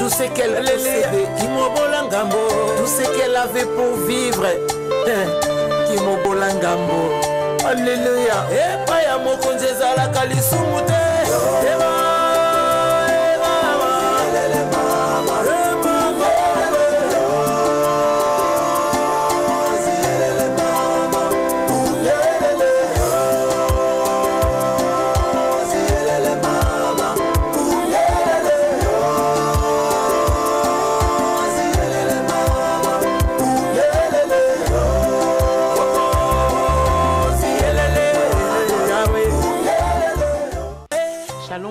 tout ce qu'elle possédait. Tout ce qu'elle avait pour vivre. Kimobolangambo. Alléluia. Et pas ya mokonjeza la kalisumute.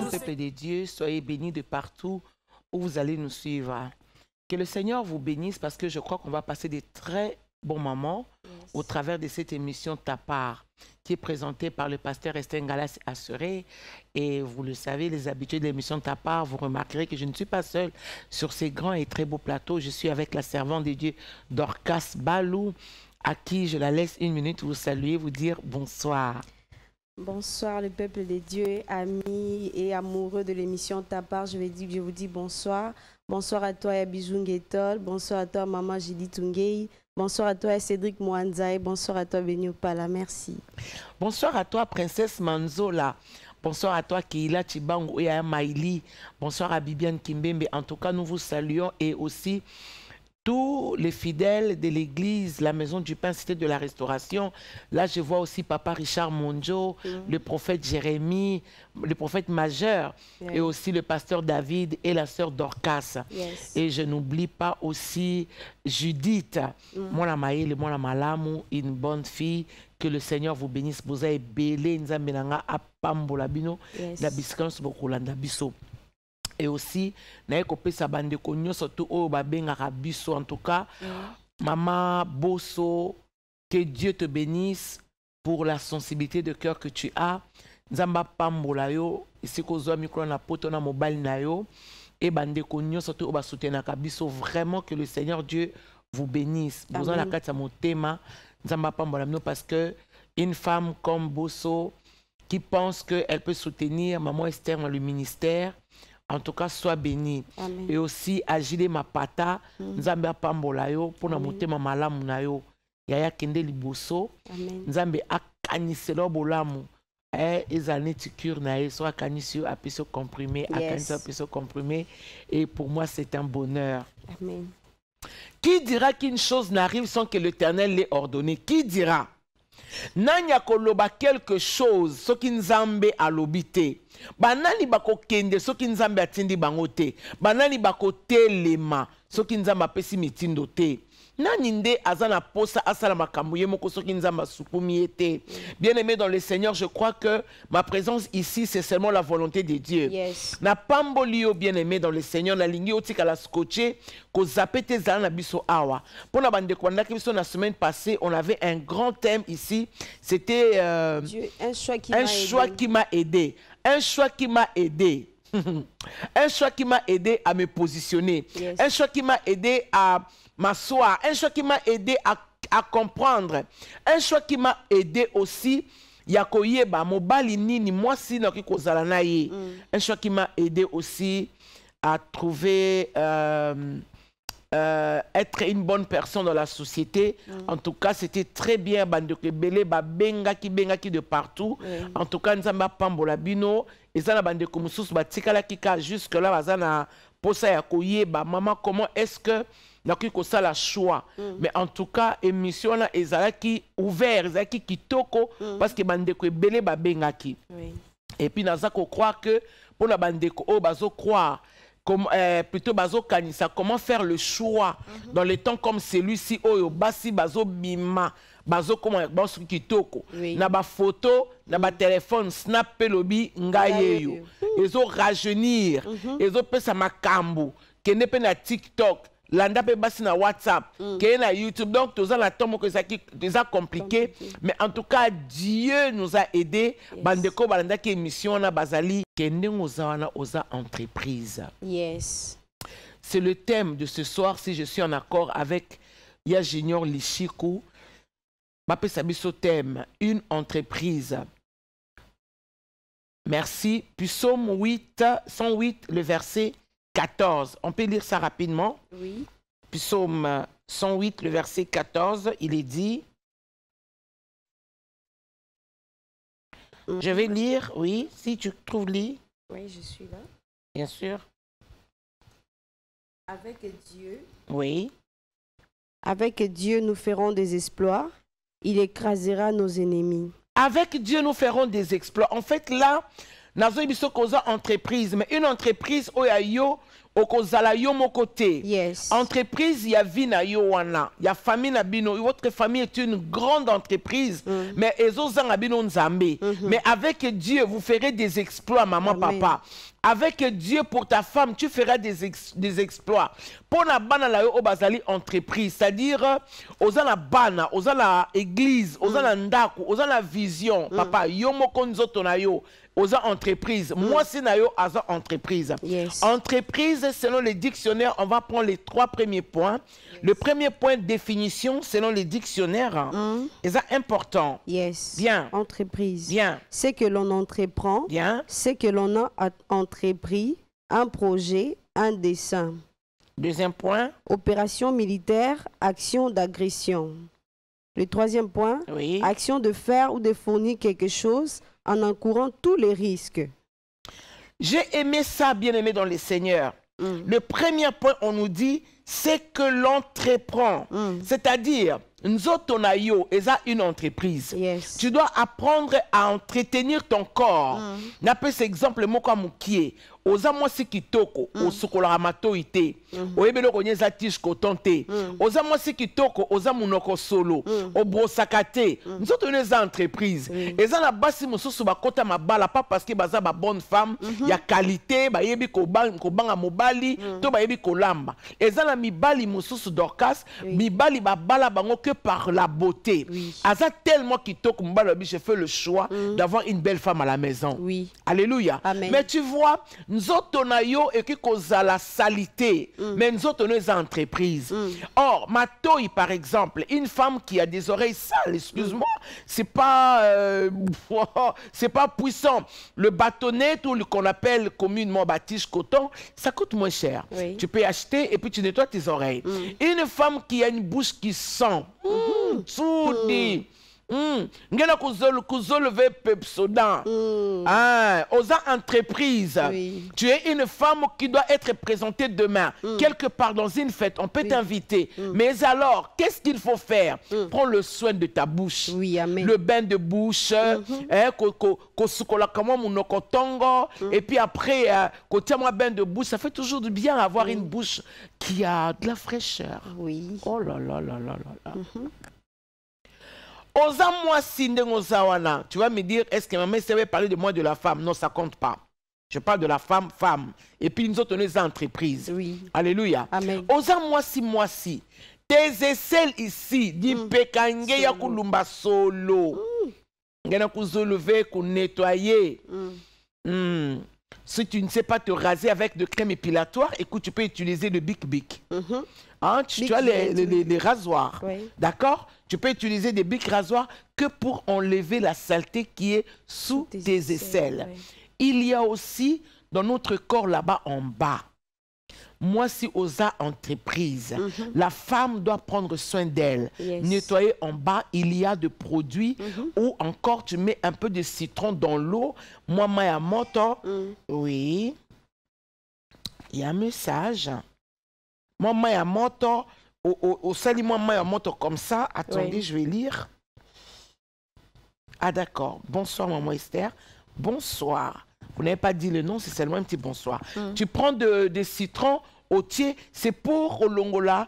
Peuple de Dieu, soyez bénis de partout où vous allez nous suivre. Que le Seigneur vous bénisse parce que je crois qu'on va passer des très bons moments au travers de cette émission Ta part qui est présentée par le pasteur Esther Ngalas Assuré. Et vous le savez, les habitués de l'émission Ta part, vous remarquerez que je ne suis pas seule sur ces grands et très beaux plateaux. Je suis avec la servante de Dieu Dorcas Balou, à qui je la laisse une minute vous saluer, vous dire bonsoir. Bonsoir le peuple de Dieu, amis et amoureux de l'émission Ta part, je vous dis bonsoir. Bonsoir à toi Yabijou Ngetol, bonsoir à toi Maman Jili Tungei, bonsoir à toi Cédric Mouanzaï, bonsoir à toi Benio Pala, merci. Bonsoir à toi Princesse Manzola, bonsoir à toi Keila Chibango et à Maïli, bonsoir à Bibiane Kimbembe. En tout cas, nous vous saluons et aussi tous les fidèles de l'église, la maison du pain, cité de la restauration. Là, je vois aussi Papa Richard Monjo, le prophète Jérémie, le prophète majeur, et aussi le pasteur David et la sœur Dorcas. Et je n'oublie pas aussi Judith, Mwana Maïle, Mwana Malamu, une bonne fille. Que le Seigneur vous bénisse. Vous avez belé, Nzambenanga, Apambola Bino, Nabiskans Bokulanda Biso. Et aussi, surtout au Biso, en tout cas, Maman Bosso, que Dieu te bénisse pour la sensibilité de cœur que tu as. Nzamba Pambola yo, ici qu'on a micro na poto na mobile na yo, et bande konyo surtout au soutenir Biso. Vraiment que le Seigneur Dieu vous bénisse. Vous avez la carte à mon thème, Nzamba Pambola no, parce que une femme comme Bosso qui pense qu'elle peut soutenir Maman Esther dans le ministère. En tout cas, sois béni. Amen. Et aussi, Agile Mapata, Nzambe Pambola yo, pour na motema malamu na yo. Yaya kende liboso, Nzambe akaniselo bolamu. Ezane tikure na ye, soit akanisio apiso comprimé, akanisio apiso comprimé. Et pour moi, c'est un bonheur. Amen. Qui dira qu'une chose n'arrive sans que l'Éternel l'ait ordonné? Qui dira? Nanya koloba quelque chose, ce qui nzambe alobite. Banani bako kende, ce qui nzambe atindi bangote. Banani bako telema, ce qui nzambe apesi mitindo te. Nani nde azana posa asala makambu ye moko, ce qui nzambe supumiete. Bien-aimé dans le Seigneur, je crois que ma présence ici, c'est seulement la volonté de Dieu. Na pambolio, bien-aimé dans le Seigneur, na lingi otika la scotché, ko zapete zala na biso awa. Pour na bande kwanda ki biso na semaine passée, on avait un grand thème ici. C'était un choix qui m'a aidé. Un choix qui m'a aidé. Un choix qui m'a aidé à me positionner. Un choix qui m'a aidé à m'asseoir. Un choix qui m'a aidé à comprendre. Un choix qui m'a aidé aussi. Yakoyeba, mobali nini, moi si na kiko zalana ye. Un choix qui m'a aidé aussi à trouver être une bonne personne dans la société. En tout cas, c'était très bien. Bandeke belé ba benga ki de partout. En tout cas, nzamba pambola bino. Et ça, la bandeko musus ba tikala kika jusque là bazana posa ya koyeba maman comment est-ce que nakiko ça la choix. Mais en tout cas, émission là ezalaki ouvert, ezalaki kitoko parce que bandeko belé ba benga ki. Et puis nazako croire que pour la bandeko o bazo croire plutôt bazo kanisa comment faire le choix dans les temps comme celui-ci oyo basi bazo bima bazo comment bazo kitoko na ba photo na ba téléphone snap pelobi ngayeyo ezo rajeunir ezo pesa makambu kende pe na TikTok landa pe basi na WhatsApp kende na YouTube. Donc tous en attendant que ça qui déjà compliqué, mais en tout cas Dieu nous a aidé bandeko balanda ki émission na bazali kende ngozawana oza entreprise. C'est le thème de ce soir, si je suis en accord avec Ya Junior Lishiku. Mapé Sabiso thème, une entreprise. Merci. Puis Psaume 108, le verset 14. On peut lire ça rapidement. Oui. Psaume 108, le verset 14, il est dit... Je vais lire, oui, si tu trouves lis. Oui, je suis là. Bien sûr. Avec Dieu. Oui. Avec Dieu, nous ferons des exploits. Il écrasera nos ennemis. Avec Dieu, nous ferons des exploits. En fait, là, nous avons une entreprise, mais une entreprise où il y a okozala yo mokote. Yes. Entreprise, il y a vie na yo wana. Il y a famille na bino. Votre famille est une grande entreprise. Mais ezozanga bino nzambe. Mais avec Dieu, vous ferez des exploits, maman, Amen. papa. Avec Dieu, pour ta femme, tu feras des exploits. Pour la bana la yo obazali entreprise, c'est-à-dire aux la bana, aux la église, aux la ndaku, aux la vision. Papa, yo moko nzoto na yo. Aux entreprises. Moi, c'est nayo aza entreprise. Yes. Entreprise, selon les dictionnaires, on va prendre les 3 premiers points. Yes. Le premier point, définition, selon les dictionnaires, c'est important. Yes. Bien. Entreprise. Bien. C'est que l'on entreprend. Bien. C'est que l'on a entrepris un projet, un dessein. Deuxième point. Opération militaire, action d'agression. Le troisième point. Oui. Action de faire ou de fournir quelque chose en encourant tous les risques. J'ai aimé ça, bien aimé dans les seigneurs. Le premier point, on nous dit, c'est que l'entreprend. C'est-à-dire, Nzotonayo est une entreprise. Yes. Tu dois apprendre à entretenir ton corps. N'appelle cet exemple, moi comme qui oza mwasi kitoko osukola mato ite oyebelo konyeza tiche kotonte oza mwasi kitoko oza munoko solo obrosaka te nzoto neza entreprise eza na basi mususu bakota mabala pas parce que baza ba bonne femme ya qualité bayebi kobanga mobali to bayebi kolamba eza na mibali mususu Dorcas mibali babala bango que par la beauté aza tellement kitoko mobali bi je fais le choix d'avoir une belle femme à la maison. Alléluia. Amen. Mais tu vois nzoto na yo et qui cause la salité mais nzoto nos entreprises. Or matoi par exemple une femme qui a des oreilles sales, excuse-moi, c'est pas puissant. Le bâtonnet ou qu'on appelle communément batiche coton, ça coûte moins cher. Tu peux acheter et puis tu nettoies tes oreilles. Une femme qui a une bouche qui sent soudi ngena kuzolve pepsodan aux entreprises. Tu es une femme qui doit être présentée demain quelque part dans une fête, on peut t'inviter, mais alors qu'est-ce qu'il faut faire? Prends le soin de ta bouche, le bain de bouche, et puis après un bain de bouche, ça fait toujours du bien avoir une bouche qui a de la fraîcheur. Oh là là là là là là. Tu vas me dire, est-ce que maman savait parler de moi de la femme? Non, ça compte pas. Je parle de la femme. Et puis nous autres, les entreprises. Alléluia. Osa moisi. Tes aisselles ici, di pekange ya kulumba solo. Ngena kuzoleve, nettoyer. Si tu ne sais pas te raser avec de crème épilatoire, écoute, tu peux utiliser le Bic. Tu as les rasoirs. D'accord? Tu peux utiliser des bics rasoirs que pour enlever la saleté qui est sous tes aisselles. Il y a aussi dans notre corps là-bas en bas. Moi, si osa entreprise, la femme doit prendre soin d'elle. Nettoyer en bas, il y a des produits ou encore tu mets un peu de citron dans l'eau. Moi, maya moto. Oui. Il y a un message. Moi, maya moto. Au sali, moi, maya moto comme ça. Attendez, je vais lire. Ah, d'accord. Bonsoir, maman Esther. Bonsoir. Vous n'avez pas dit le nom, c'est seulement un petit bonsoir. Tu prends des citrons au tiers, c'est pour au longola,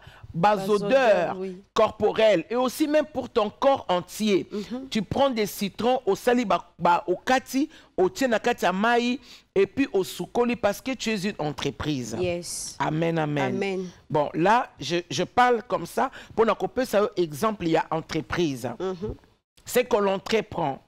odeurs corporelles et aussi même pour ton corps entier. Tu prends des citrons au sali, au kati, au tiers nakati amai et puis au soukoli parce que tu es une entreprise. Amen, amen. Amen. Bon, là, je parle comme ça pour nous couper ça. Exemple, il y a entreprise. C'est que l'on entreprend.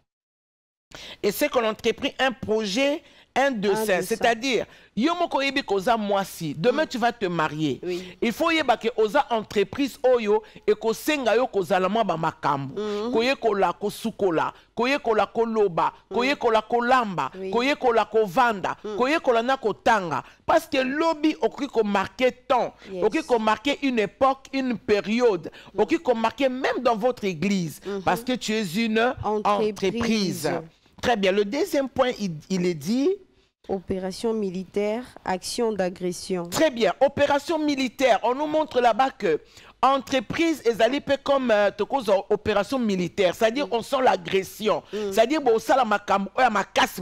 Et c'est qu'on entreprit un projet, un dessein. C'est-à-dire, yomoko yebi koza moisi. Demain, tu vas te marier. Oui. Il faut yeba ke oza entreprise oyo et ko senga yo kozala mwa ba makambo. Koye kola ko sukola, koye kola koloba, koye kola kolamba, koye kola kovanda, koye kola na kotanga. Parce que lobby oki ko marquer temps, oki ko marquer une époque, une période, oki ko marquer même dans votre église, parce que tu es une entreprise. Très bien. Le deuxième point, il est dit... Opération militaire, action d'agression. Très bien. Opération militaire. On nous montre là-bas que entreprise et zalipe comme opération militaire, c'est-à-dire on sent l'agression, c'est-à-dire bon ça la makasi.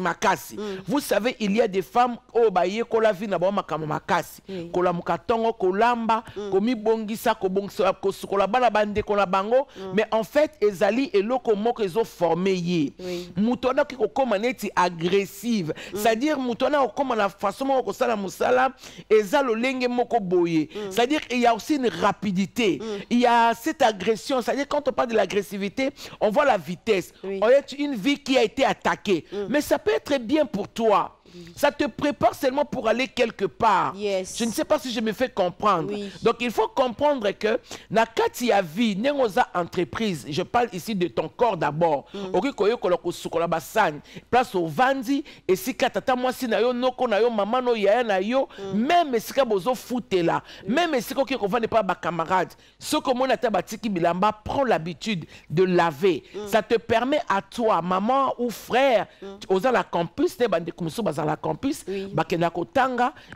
Vous savez, il y a des femmes au baye kola vi na ba makasi kola mukatongo kolamba komi bongisa ko bongisa ko sukola bana bande kola bango, mais en fait ezali eloko moko ezo formé ye mutona ki ko koma neti agressive, c'est-à-dire mutona ko koma na façon moko ko sala musala ezalo lenge moko boye, c'est-à-dire il y a aussi une rapidité. Il y a cette agression, c'est-à-dire quand on parle de l'agressivité, on voit la vitesse. On a une vie qui a été attaquée. Mais ça peut être bien pour toi. Ça te prépare seulement pour aller quelque part. Je ne sais pas si je me fais comprendre. Donc il faut comprendre que na kati ya vie, nengoza entreprise, je parle ici de ton corps d'abord. Oki koyo koloko sukola basani, place au vandi et si katata mwasi na yo noko na yo mama no yaya na yo, même si ka bozo foutela, même si ko ki ko vande pas ba camarade, ce que mon ata batiki bilamba prend l'habitude de laver. Ça te permet à toi, maman ou frère, oza la campus te bande kumuso dans la campus,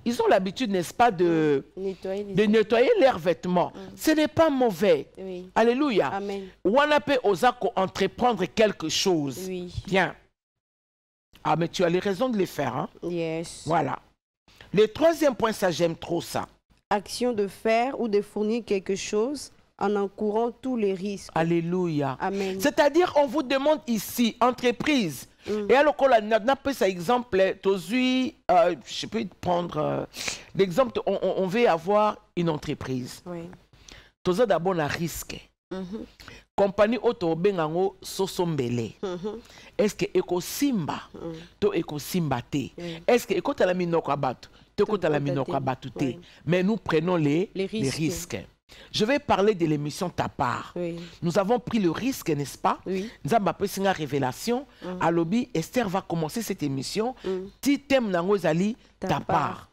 ils ont l'habitude, n'est-ce pas, de nettoyer leurs vêtements. Ce n'est pas mauvais. Alléluia. Amen. Wanape osako entreprendre quelque chose. Bien. Ah, mais tu as les raisons de les faire. Hein? Voilà. Le troisième point, ça, j'aime trop ça. Action de faire ou de fournir quelque chose en encourant tous les risques. Alléluia. Amen. C'est-à-dire, on vous demande ici, entreprise. Et alors, on a pris ça exemple, je peux prendre l'exemple, on veut avoir une entreprise. Tout ça d'abord, un risque. Compagnie auto bengango sosombele. Est-ce que eko simba to eko simba te? Est-ce que eko tala minoko abatu? To eko tala minoko abatu te? Mais nous prenons les risques. Je vais parler de l'émission Ta part. Nous avons pris le risque, n'est-ce pas? Nous avons appris une révélation. À lobby, Esther va commencer cette émission. Titem nangozali Ta part.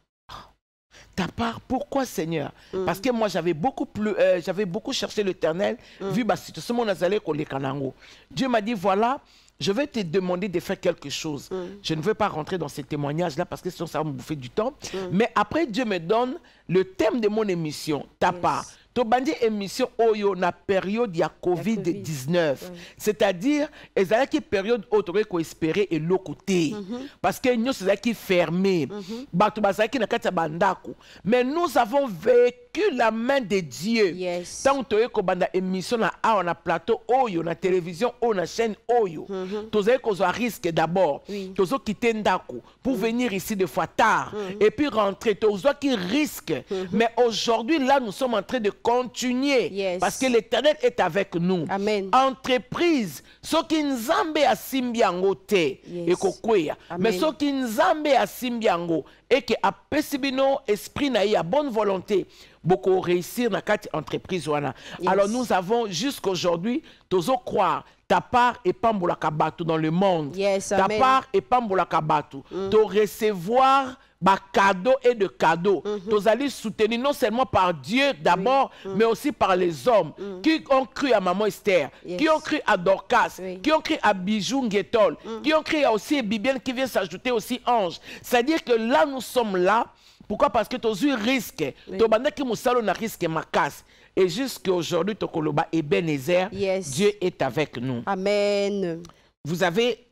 Ta part, pourquoi Seigneur? Parce que moi j'avais beaucoup cherché l'Éternel, vu ma situation, mon azalé ko le kanango. Dieu m'a dit voilà, je vais te demander de faire quelque chose. Je ne veux pas rentrer dans ces témoignages-là parce que sinon ça va me bouffer du temps. Mais après Dieu me donne le thème de mon émission, Ta part. Tobandi émission oyo na période ya Covid-19. C'est-à-dire, ezala qui période autre ko espérer et l'ocouté. Parce que nous c'est qui fermé. Batu bazaki na kata bandako. Mais nous avons vécu la main de Dieu. Tant que ko banda émission na a plateau oyo na télévision ou na chaîne oyo. Tozé ko zo risque d'abord. Tozo quitter ndako pour venir ici de fois tard et puis rentrer. Tozo qui risque. Mais aujourd'hui là nous sommes en train de continuer parce que l'Éternel est avec nous. Amen. Entreprise, ce qui nzambe a simbiango te et kokweya. Mais ce qui nzambe a simbiango et que a pesibino esprit na ya bonne volonté beaucoup réussir na kati entreprise wana. Alors nous avons jusqu'aujourd'hui tozo croire Ta part et pambola kabatu dans le monde. Ta part et pambola kabatu. To recevoir bah, cadeaux et de cadeaux. Nous allons soutenir non seulement par Dieu d'abord, mais aussi par les hommes qui ont cru à Maman Esther, qui ont cru à Dorcas, qui ont cru à Bijou Nguetol, qui ont cru à aussi Bibiane qui vient s'ajouter aussi Ange. C'est-à-dire que là, nous sommes là. Pourquoi? Parce que tu as eu risque. Tu as risque makas. Et jusqu'à aujourd'hui, Tokoloba Ebenezer, Dieu est avec nous. Amen. Vous avez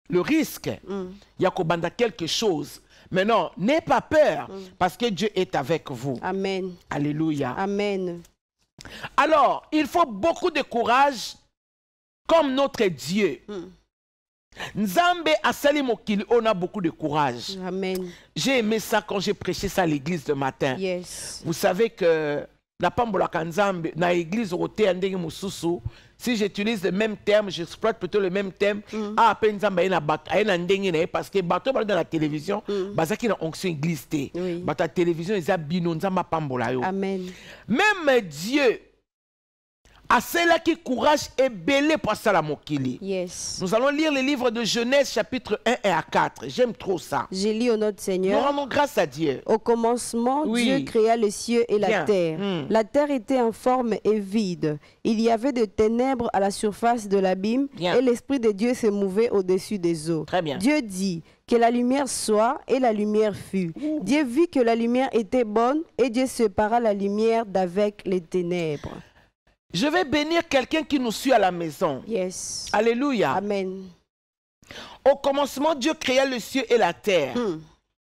le risque. Il y a quelque chose. Mais non, n'aie pas peur, parce que Dieu est avec vous. Amen. Alléluia. Amen. Alors, il faut beaucoup de courage comme notre Dieu. Nzambe asali mokili, on a beaucoup de courage. Amen. J'ai aimé ça quand j'ai prêché ça à l'église ce matin. Vous savez que na pambola kanzambe na église roté ndenge mususu. Si j'utilise le même terme, j'exploite plutôt le même thème. Ah, penzamba ina bat, ina ndenge na parce que bato ba dans la télévision, bazaki na onction église té. Bata télévision eza bino nzamba pambola yo. Amen. Même Dieu a celle qui courage et belé pour ça la mokili. Yes. Nous allons lire le livre de Genèse chapitre 1 et à 4. J'aime trop ça. J'ai lu au nom de Seigneur. Nous rendons grâce à Dieu. Au commencement, Dieu créa les cieux et la terre. La terre était informe et vide. Il y avait de ténèbres à la surface de l'abîme et l'Esprit de Dieu se mouvait au-dessus des eaux. Très bien. Dieu dit que la lumière soit et la lumière fut. Dieu vit que la lumière était bonne et Dieu sépara la lumière d'avec les ténèbres. Je vais bénir quelqu'un qui nous suit à la maison. Yes. Alléluia. Amen. Au commencement, Dieu créa le ciel et la terre.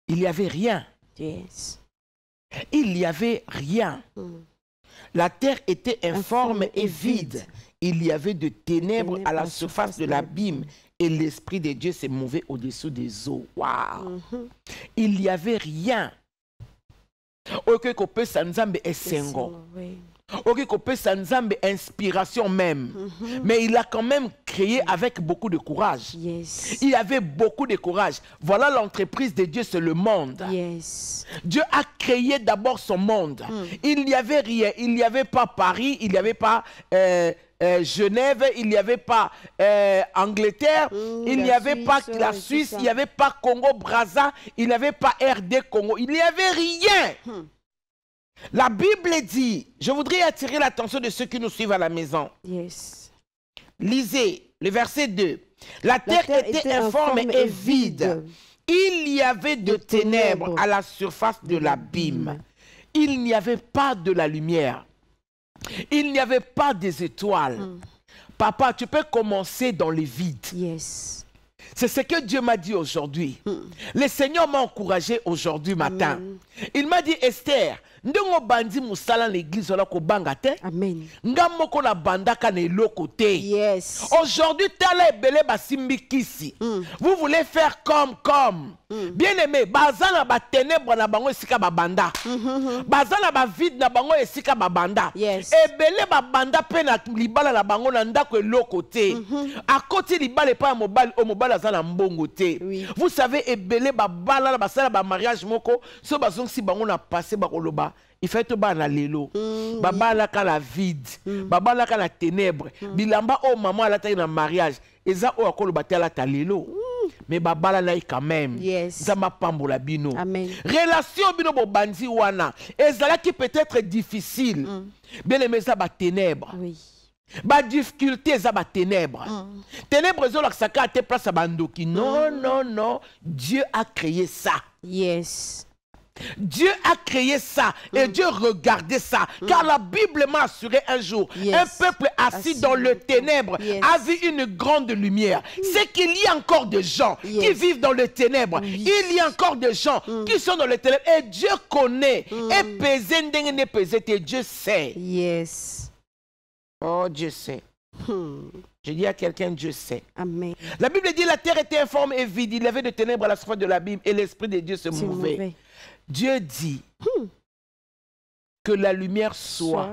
Il n'y avait rien. Yes. Il n'y avait rien. La terre était informe et vide. Il y avait de ténèbres à la surface de l'abîme. Et l'Esprit de Dieu s'est mouvé au-dessous des eaux. Waouh. Il n'y avait rien. Ok, qu'on peut s'ensemble et sengo. Ok, qu'on peut s'ensemble inspiration même. Mais il a quand même créé avec beaucoup de courage. Yes. Il avait beaucoup de courage. Voilà l'entreprise de Dieu, c'est le monde. Yes. Dieu a créé d'abord son monde. Il n'y avait rien. Il n'y avait pas Paris, il n'y avait pas Genève, il n'y avait pas Angleterre, il n'y avait pas la Suisse, il n'y avait pas Congo-Brazza, il n'y avait pas RD Congo. Il n'y avait rien. La Bible dit, je voudrais attirer l'attention de ceux qui nous suivent à la maison. Yes. Lisez le verset 2. La terre était informe et vide. Il y avait de ténèbres à la surface de l'abîme. Il n'y avait pas de la lumière. Il n'y avait pas des étoiles. Papa, tu peux commencer dans le vide. Yes. C'est ce que Dieu m'a dit aujourd'hui. Le Seigneur m'a encouragé aujourd'hui matin. Il m'a dit, Esther, ndongo bandi musala l'église la ko banga te. Amen. Ngamoko na bandaka na eloko te. Yes. Aujourd'hui tala ebele basimbi kisi. Vous voulez faire comme. Bien aimé, bazana ba ténèbres na bango esika ba banda. Bazana ba vide na bango esika ba banda. Yes. Ebele ba banda pe na libala na bango na ndako eloko te. À côté libala pa mobile o mobile azana mbongo te. Vous savez ebele ba bala na basala ba mariage moko so bazong si bango na passé ba koloba. Il fait tout bas na lelo. Baba la ka la vide. Baba la ka la ténèbre. Bilamba o maman la ta na mariage. Eza o akolo batela ta lelo. Mais baba la naï quand même. Yes. Zama pambola bino. Amen. Relation bino bo bandi wana. Ezala qui peut être difficile. Bien aimé ça ba ténèbre. Oui. Ba difficulté ça ba ténèbre. Ténèbres zo la saka a te place à bandoki. Non. Dieu a créé ça. Yes. Dieu a créé ça et Dieu regardait ça. Car la Bible m'a assuré un jour, un peuple assis dans le ténèbre a vu une grande lumière. C'est qu'il y a encore des gens qui vivent dans le ténèbre. Il y a encore des gens qui sont dans le ténèbre. Et Dieu connaît. Et pesé n'est pesé. Et Dieu sait. Yes. Oh, Dieu sait. Je dis à quelqu'un, Dieu sait. Amen. La Bible dit la terre était informe et vide. Il y avait de ténèbres à la surface de l'abîme et l'Esprit de Dieu se mouvait. Dieu dit que la lumière soit.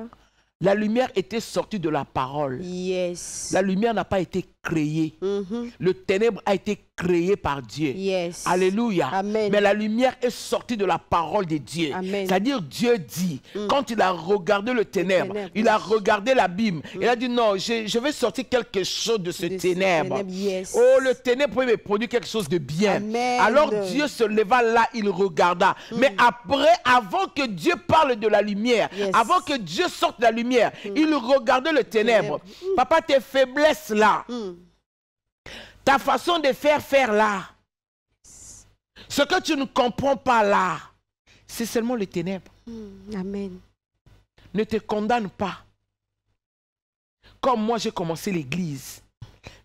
La lumière était sortie de la parole. Yes. La lumière n'a pas été créée. Le ténèbre a été créé par Dieu. Yes. Alléluia. Amen. Mais la lumière est sortie de la parole de Dieu. C'est-à-dire Dieu dit, quand il a regardé le ténèbre, il a regardé l'abîme, il a dit non, je vais sortir quelque chose de ce ténèbre. Yes. Oh, le ténèbre peut me produire quelque chose de bien. Amen. Alors Dieu se leva là, il regarda. Mais après, avant que Dieu parle de la lumière, avant que Dieu sorte de la lumière, il regardait le ténèbre. Papa, tes faiblesses là, ta façon de faire là, ce que tu ne comprends pas là, c'est seulement les ténèbres. Amen. Ne te condamne pas. Comme moi, j'ai commencé l'église,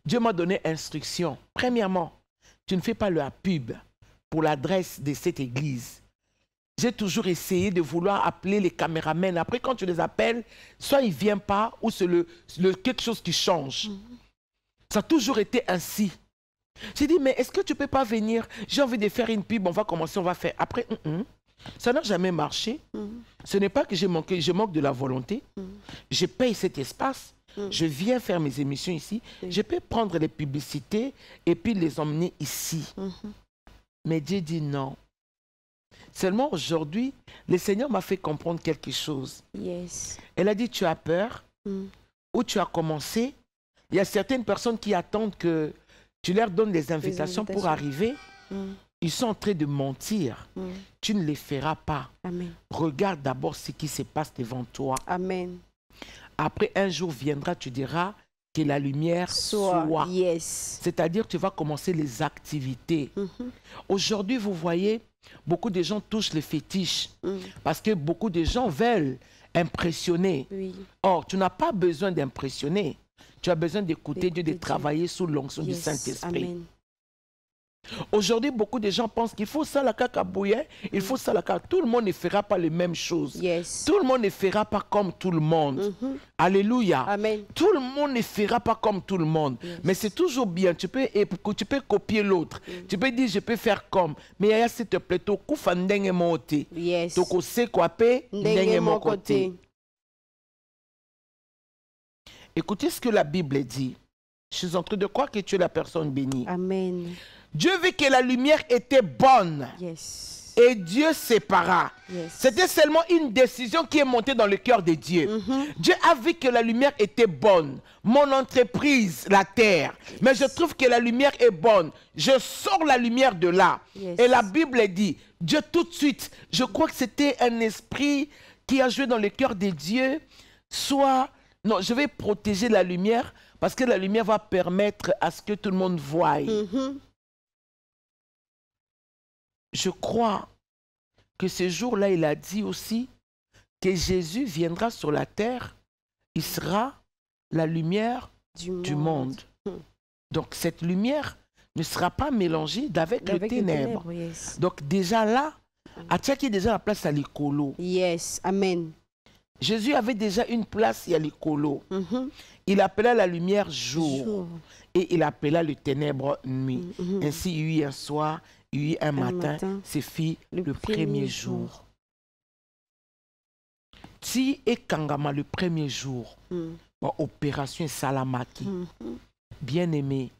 Dieu m'a donné instruction. Premièrement, tu ne fais pas la pub pour l'adresse de cette église. J'ai toujours essayé de vouloir appeler les caméramans. Après, quand tu les appelles, soit ils ne viennent pas, ou c'est quelque chose qui change. Ça a toujours été ainsi. J'ai dit, mais est-ce que tu ne peux pas venir? J'ai envie de faire une pub, on va commencer, on va faire. Après, Ça n'a jamais marché. Ce n'est pas que j'ai manqué, je manque de la volonté. Je paye cet espace. Je viens faire mes émissions ici. Je peux prendre les publicités et puis les emmener ici. Mais Dieu dit non. Seulement aujourd'hui, le Seigneur m'a fait comprendre quelque chose. Elle a dit, tu as peur, ou tu as commencé. Il y a certaines personnes qui attendent que tu leur donnes des invitations pour arriver. Ils sont en train de mentir. Tu ne les feras pas. Amen. Regarde d'abord ce qui se passe devant toi. Amen. Après, un jour viendra, tu diras que la lumière soit. C'est-à-dire, tu vas commencer les activités. Aujourd'hui, vous voyez, beaucoup de gens touchent les fétiches parce que beaucoup de gens veulent impressionner. Or, tu n'as pas besoin d'impressionner. Tu as besoin d'écouter Dieu, de travailler sous l'onction du Saint-Esprit. Aujourd'hui, beaucoup de gens pensent qu'il faut ça la cacabouille, il faut ça la caca. Tout le monde ne fera pas les mêmes choses. Tout le monde ne fera pas comme tout le monde. Alléluia. Amen. Tout le monde ne fera pas comme tout le monde. Mais c'est toujours bien. Tu peux copier l'autre. Tu peux dire, je peux faire comme. Mais il y a s'il te plaît, tu peux ndenge moté. Tu sais quoi paix, ndenge mon côté. Écoutez ce que la Bible dit. Je suis en train de croire que tu es la personne bénie. Amen. Dieu vit que la lumière était bonne. Et Dieu sépara. C'était seulement une décision qui est montée dans le cœur de Dieu. Dieu a vu que la lumière était bonne. Mon entreprise, la terre. Mais je trouve que la lumière est bonne. Je sors la lumière de là. Et la Bible dit, Dieu tout de suite, je crois que c'était un esprit qui a joué dans le cœur de Dieu. Soit, non, je vais protéger la lumière parce que la lumière va permettre à ce que tout le monde voie. Je crois que ce jour-là, il a dit aussi que Jésus viendra sur la terre. Il sera la lumière du monde. Donc, cette lumière ne sera pas mélangée avec le ténèbre. Donc, déjà là, Atiaki est déjà la place à l'écolo. Amen. Jésus avait déjà une place à l'écolo. Il appela la lumière jour. Et il appela le ténèbre nuit. Ainsi, il y eut un soir, il y eut un matin, c'est fit le premier jour. Si et Kangama le premier jour, opération Salamaki, bien aimé,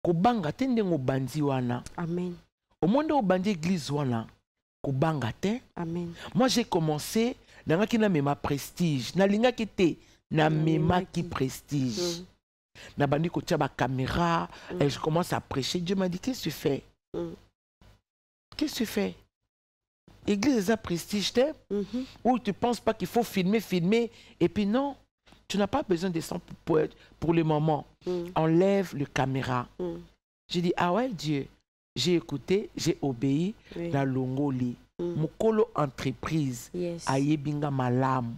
Kobanga tende bandi wana. Amen. Au monde où bandi église wana, Kobanga te. Amen. Moi j'ai commencé, dans ma prestige, na linga kite, na mema qui prestige. Na bandi ko tia ba caméra, et je commence à prêcher. Dieu m'a dit, qu'est-ce que tu fais? Qu'est-ce que tu fais? Église à prestige, où tu ne penses pas qu'il faut filmer, et puis non, tu n'as pas besoin de ça pour le moment. Enlève le caméra. J'ai dit, ah ouais, Dieu, j'ai écouté, j'ai obéi, la longoli. Mukolo entreprise, ayebinga malam,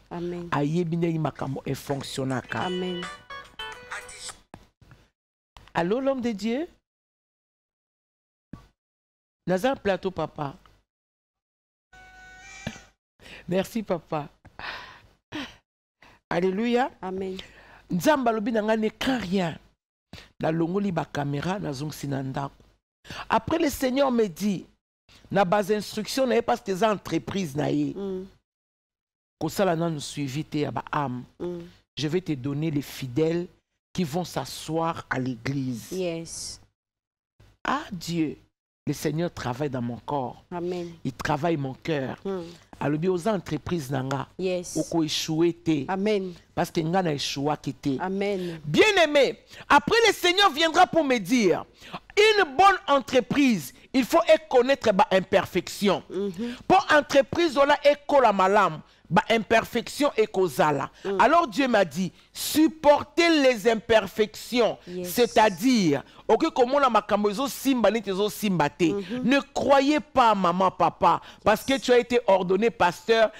ayebinga imakamo et fonctionnaka. Amen. Allô, l'homme de Dieu? Nazar plateau, papa. Merci, papa. Alléluia. Amen. Nzamba lobi nanga ne craint rien. Na longoli ba caméra na zong sinanda. Après le Seigneur me dit, na base instruction na pas tes entreprises na ye. Kosala na nous suivi te ya ba âme. Je vais te donner les fidèles qui vont s'asseoir à l'église. Ah Dieu, le Seigneur travaille dans mon corps. Amen. Il travaille mon cœur. Alors, aux entreprises nanga, oko échoué te. Amen. Parce que nga na échoué kité. Amen. Bien aimé, après le Seigneur viendra pour me dire, une bonne entreprise, il faut connaître ba imperfection. Pour entreprise on a la malam, ba imperfection et kozala. Alors Dieu m'a dit, supportez les imperfections, c'est-à-dire ne croyez pas maman, papa, parce que tu as été ordonné pasteur.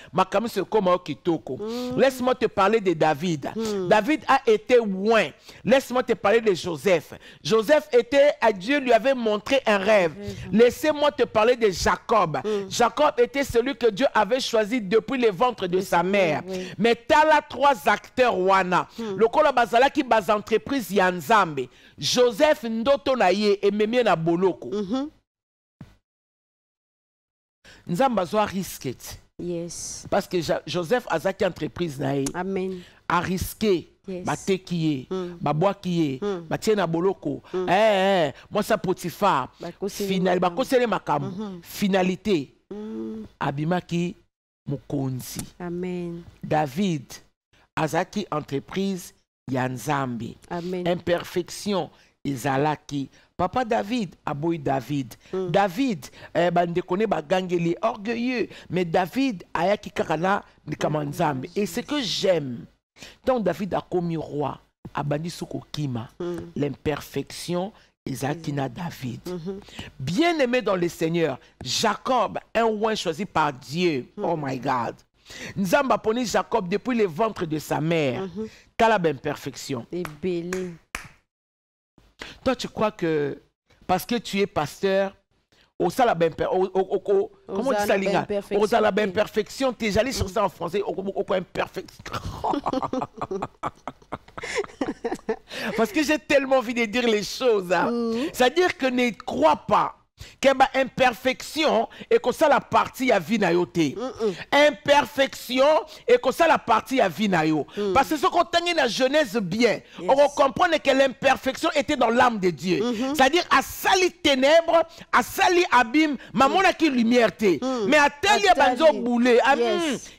Laisse-moi te parler de David. David a été loin. Laisse-moi te parler de Joseph. Joseph était, à Dieu lui avait montré un rêve. Laissez-moi te parler de Jacob. Jacob était celui que Dieu avait choisi depuis le ventre de sa mère. Mais tu as là trois acteurs wana. Le kola bazala qui base entreprise yanzambe. Joseph ndoto na ye et memie na boloko. Nzamba zo risqué. Yes. Parce que Joseph Azaki entreprise nae Amen. a risqué. Yes. Bate qui est, baboi qui est, batiena boloko. Moi ça Potiphar. Final, bakosele makam. Finalité. Abimaki Mukonzi. Amen. David Azaki entreprise Yanzambi. Amen. Imperfection Ezalaki. Papa David, aboy David. David, bande kone bagangeli orgueilleux, mais David ayaki kakana nikamanzambi. Et ce que j'aime, tant David a commis roi, abandi suko kima, l'imperfection ezalaki na David. Bien aimé dans le Seigneur, Jacob, un oint choisi par Dieu. Oh my God. Nzamba poni Jacob depuis le ventre de sa mère. Quelle imperfection. Et belé. Toi, tu crois que parce que tu es pasteur, comment tu dis ça, la imperfection, tu es allé sur ça en français, au imperfection. Parce que j'ai tellement envie de dire les choses. C'est-à-dire que ne crois pas qu'il y a imperfection et que ça la partie à vinayote. Imperfection et que ça la partie à vinayo. Parce que ce qu'on tient dans la Genèse bien, on comprend que l'imperfection était dans l'âme de Dieu. C'est-à-dire à sali ténèbres, à sali abîme, maman a qui lumière té. Mais à tel y a banzo boulé.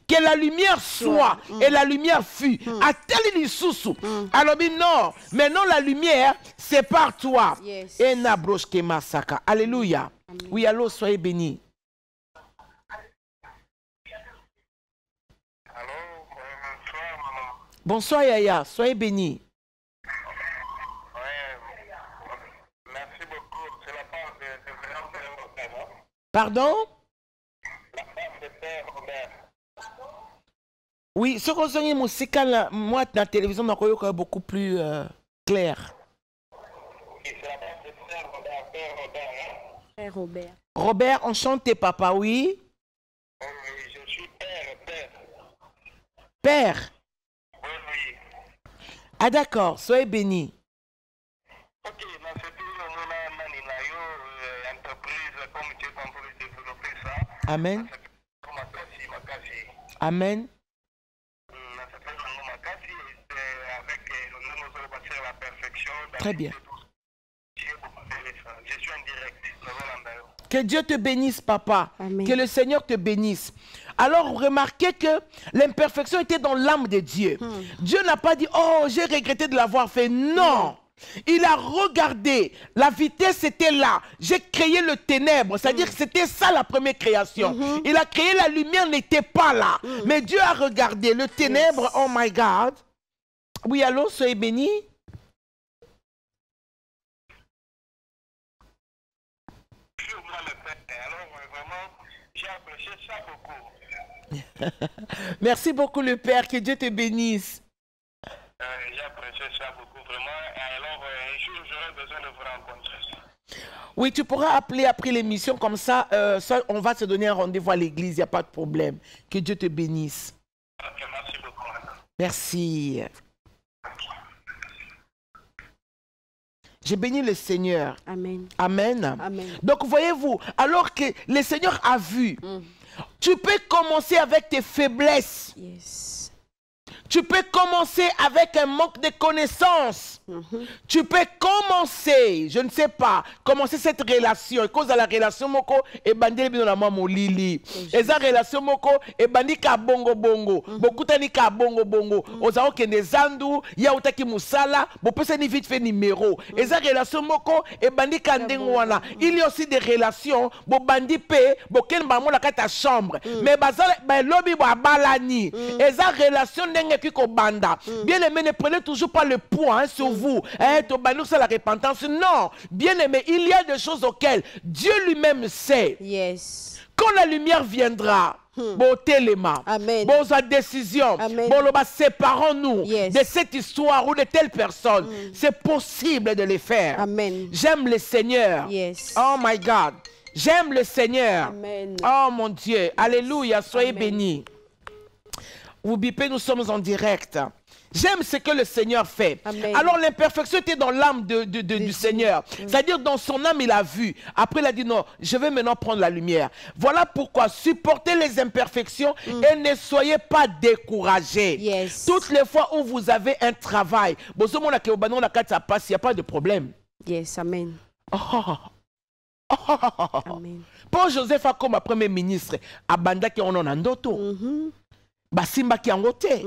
Que la lumière soit et la lumière fut. À tel y sous. Alors non, maintenant la lumière c'est par toi. Et na broche ke masaka. Alléluia. Amen. Oui, allô, soyez bénis. Allô, bonsoir, maman. Bonsoir, Yaya, soyez bénis. Merci beaucoup. C'est la part de Père Robert. Pardon? La part de Père Robert. Oui, ce qu'on dit, moi, dans la télévision, on a beaucoup plus clair. C'est la part de Père Robert. Père Robert. Père Robert. Robert, enchanté, papa, oui? Oui, je suis père. Père? Oui, oui. Ah d'accord, soyez bénis. Ok, dans ce pays, on a une entreprise, comme tu es en train de développer ça. Amen. Amen. Très bien. Je suis en direct. Que Dieu te bénisse, papa. Amen. Que le Seigneur te bénisse. Alors, remarquez que l'imperfection était dans l'âme de Dieu. Dieu n'a pas dit, oh, j'ai regretté de l'avoir fait. Non. Il a regardé. La vitesse était là. J'ai créé le ténèbre. C'est-à-dire que c'était ça la première création. Il a créé la lumière, n'était pas là. Mais Dieu a regardé le ténèbre. Oh my God. Oui, allô, soyez bénis. J'ai apprécié ça beaucoup. Merci beaucoup, le Père. Que Dieu te bénisse. J'ai apprécié ça beaucoup, vraiment. Alors, un jour, j'aurai besoin de vous rencontrer. Oui, tu pourras appeler après l'émission. Comme ça, on va se donner un rendez-vous à l'église. Il n'y a pas de problème. Que Dieu te bénisse. Ok, merci beaucoup. Merci. J'ai béni le Seigneur. Amen. Amen. Amen. Donc, voyez-vous, alors que le Seigneur a vu, tu peux commencer avec tes faiblesses. Yes. Tu peux commencer avec un manque de connaissances. Tu peux commencer, je ne sais pas, commencer cette relation. Et cause de la relation moko et bandi bino la mamo lili. Et sa relation moko et bandi ka bongo bongo. Beaucoup tani ka bongo bongo. Ozao kende zandu ya utaki musala. Bo pese ni vite fait numéro. Et sa relation moko et bandi ka ndengwana. Il y a aussi des relations bo bandi pe bo ken ba mo la kata chambre. Mais bazala ba lobby bo abalani. Et sa relation ndenge kiko banda. Bien aimé, ne prenez toujours pas le poids sur vous. C'est la repentance. Non, bien aimé, il y a des choses auxquelles Dieu lui-même sait. Yes. Quand la lumière viendra, bon téléma, bon sa décision, bon séparons-nous de cette histoire ou de telle personne. C'est possible de le faire. Amen. J'aime le Seigneur. Yes. Oh my God. J'aime le Seigneur. Amen. Oh mon Dieu. Alléluia. Soyez Amen. bénis. Vous bipez, nous sommes en direct. J'aime ce que le Seigneur fait. Amen. Alors l'imperfection était dans l'âme du Seigneur. C'est-à-dire dans son âme, il a vu. Après, il a dit non, je vais maintenant prendre la lumière. Voilà pourquoi supportez les imperfections et ne soyez pas découragés. Yes. Toutes les fois où vous avez un travail, il n'y a pas de problème. Yes, amen. Amen. Paul Joseph a comme premier ministre, Abanda qui on en ndoto. Basimba qui en côté.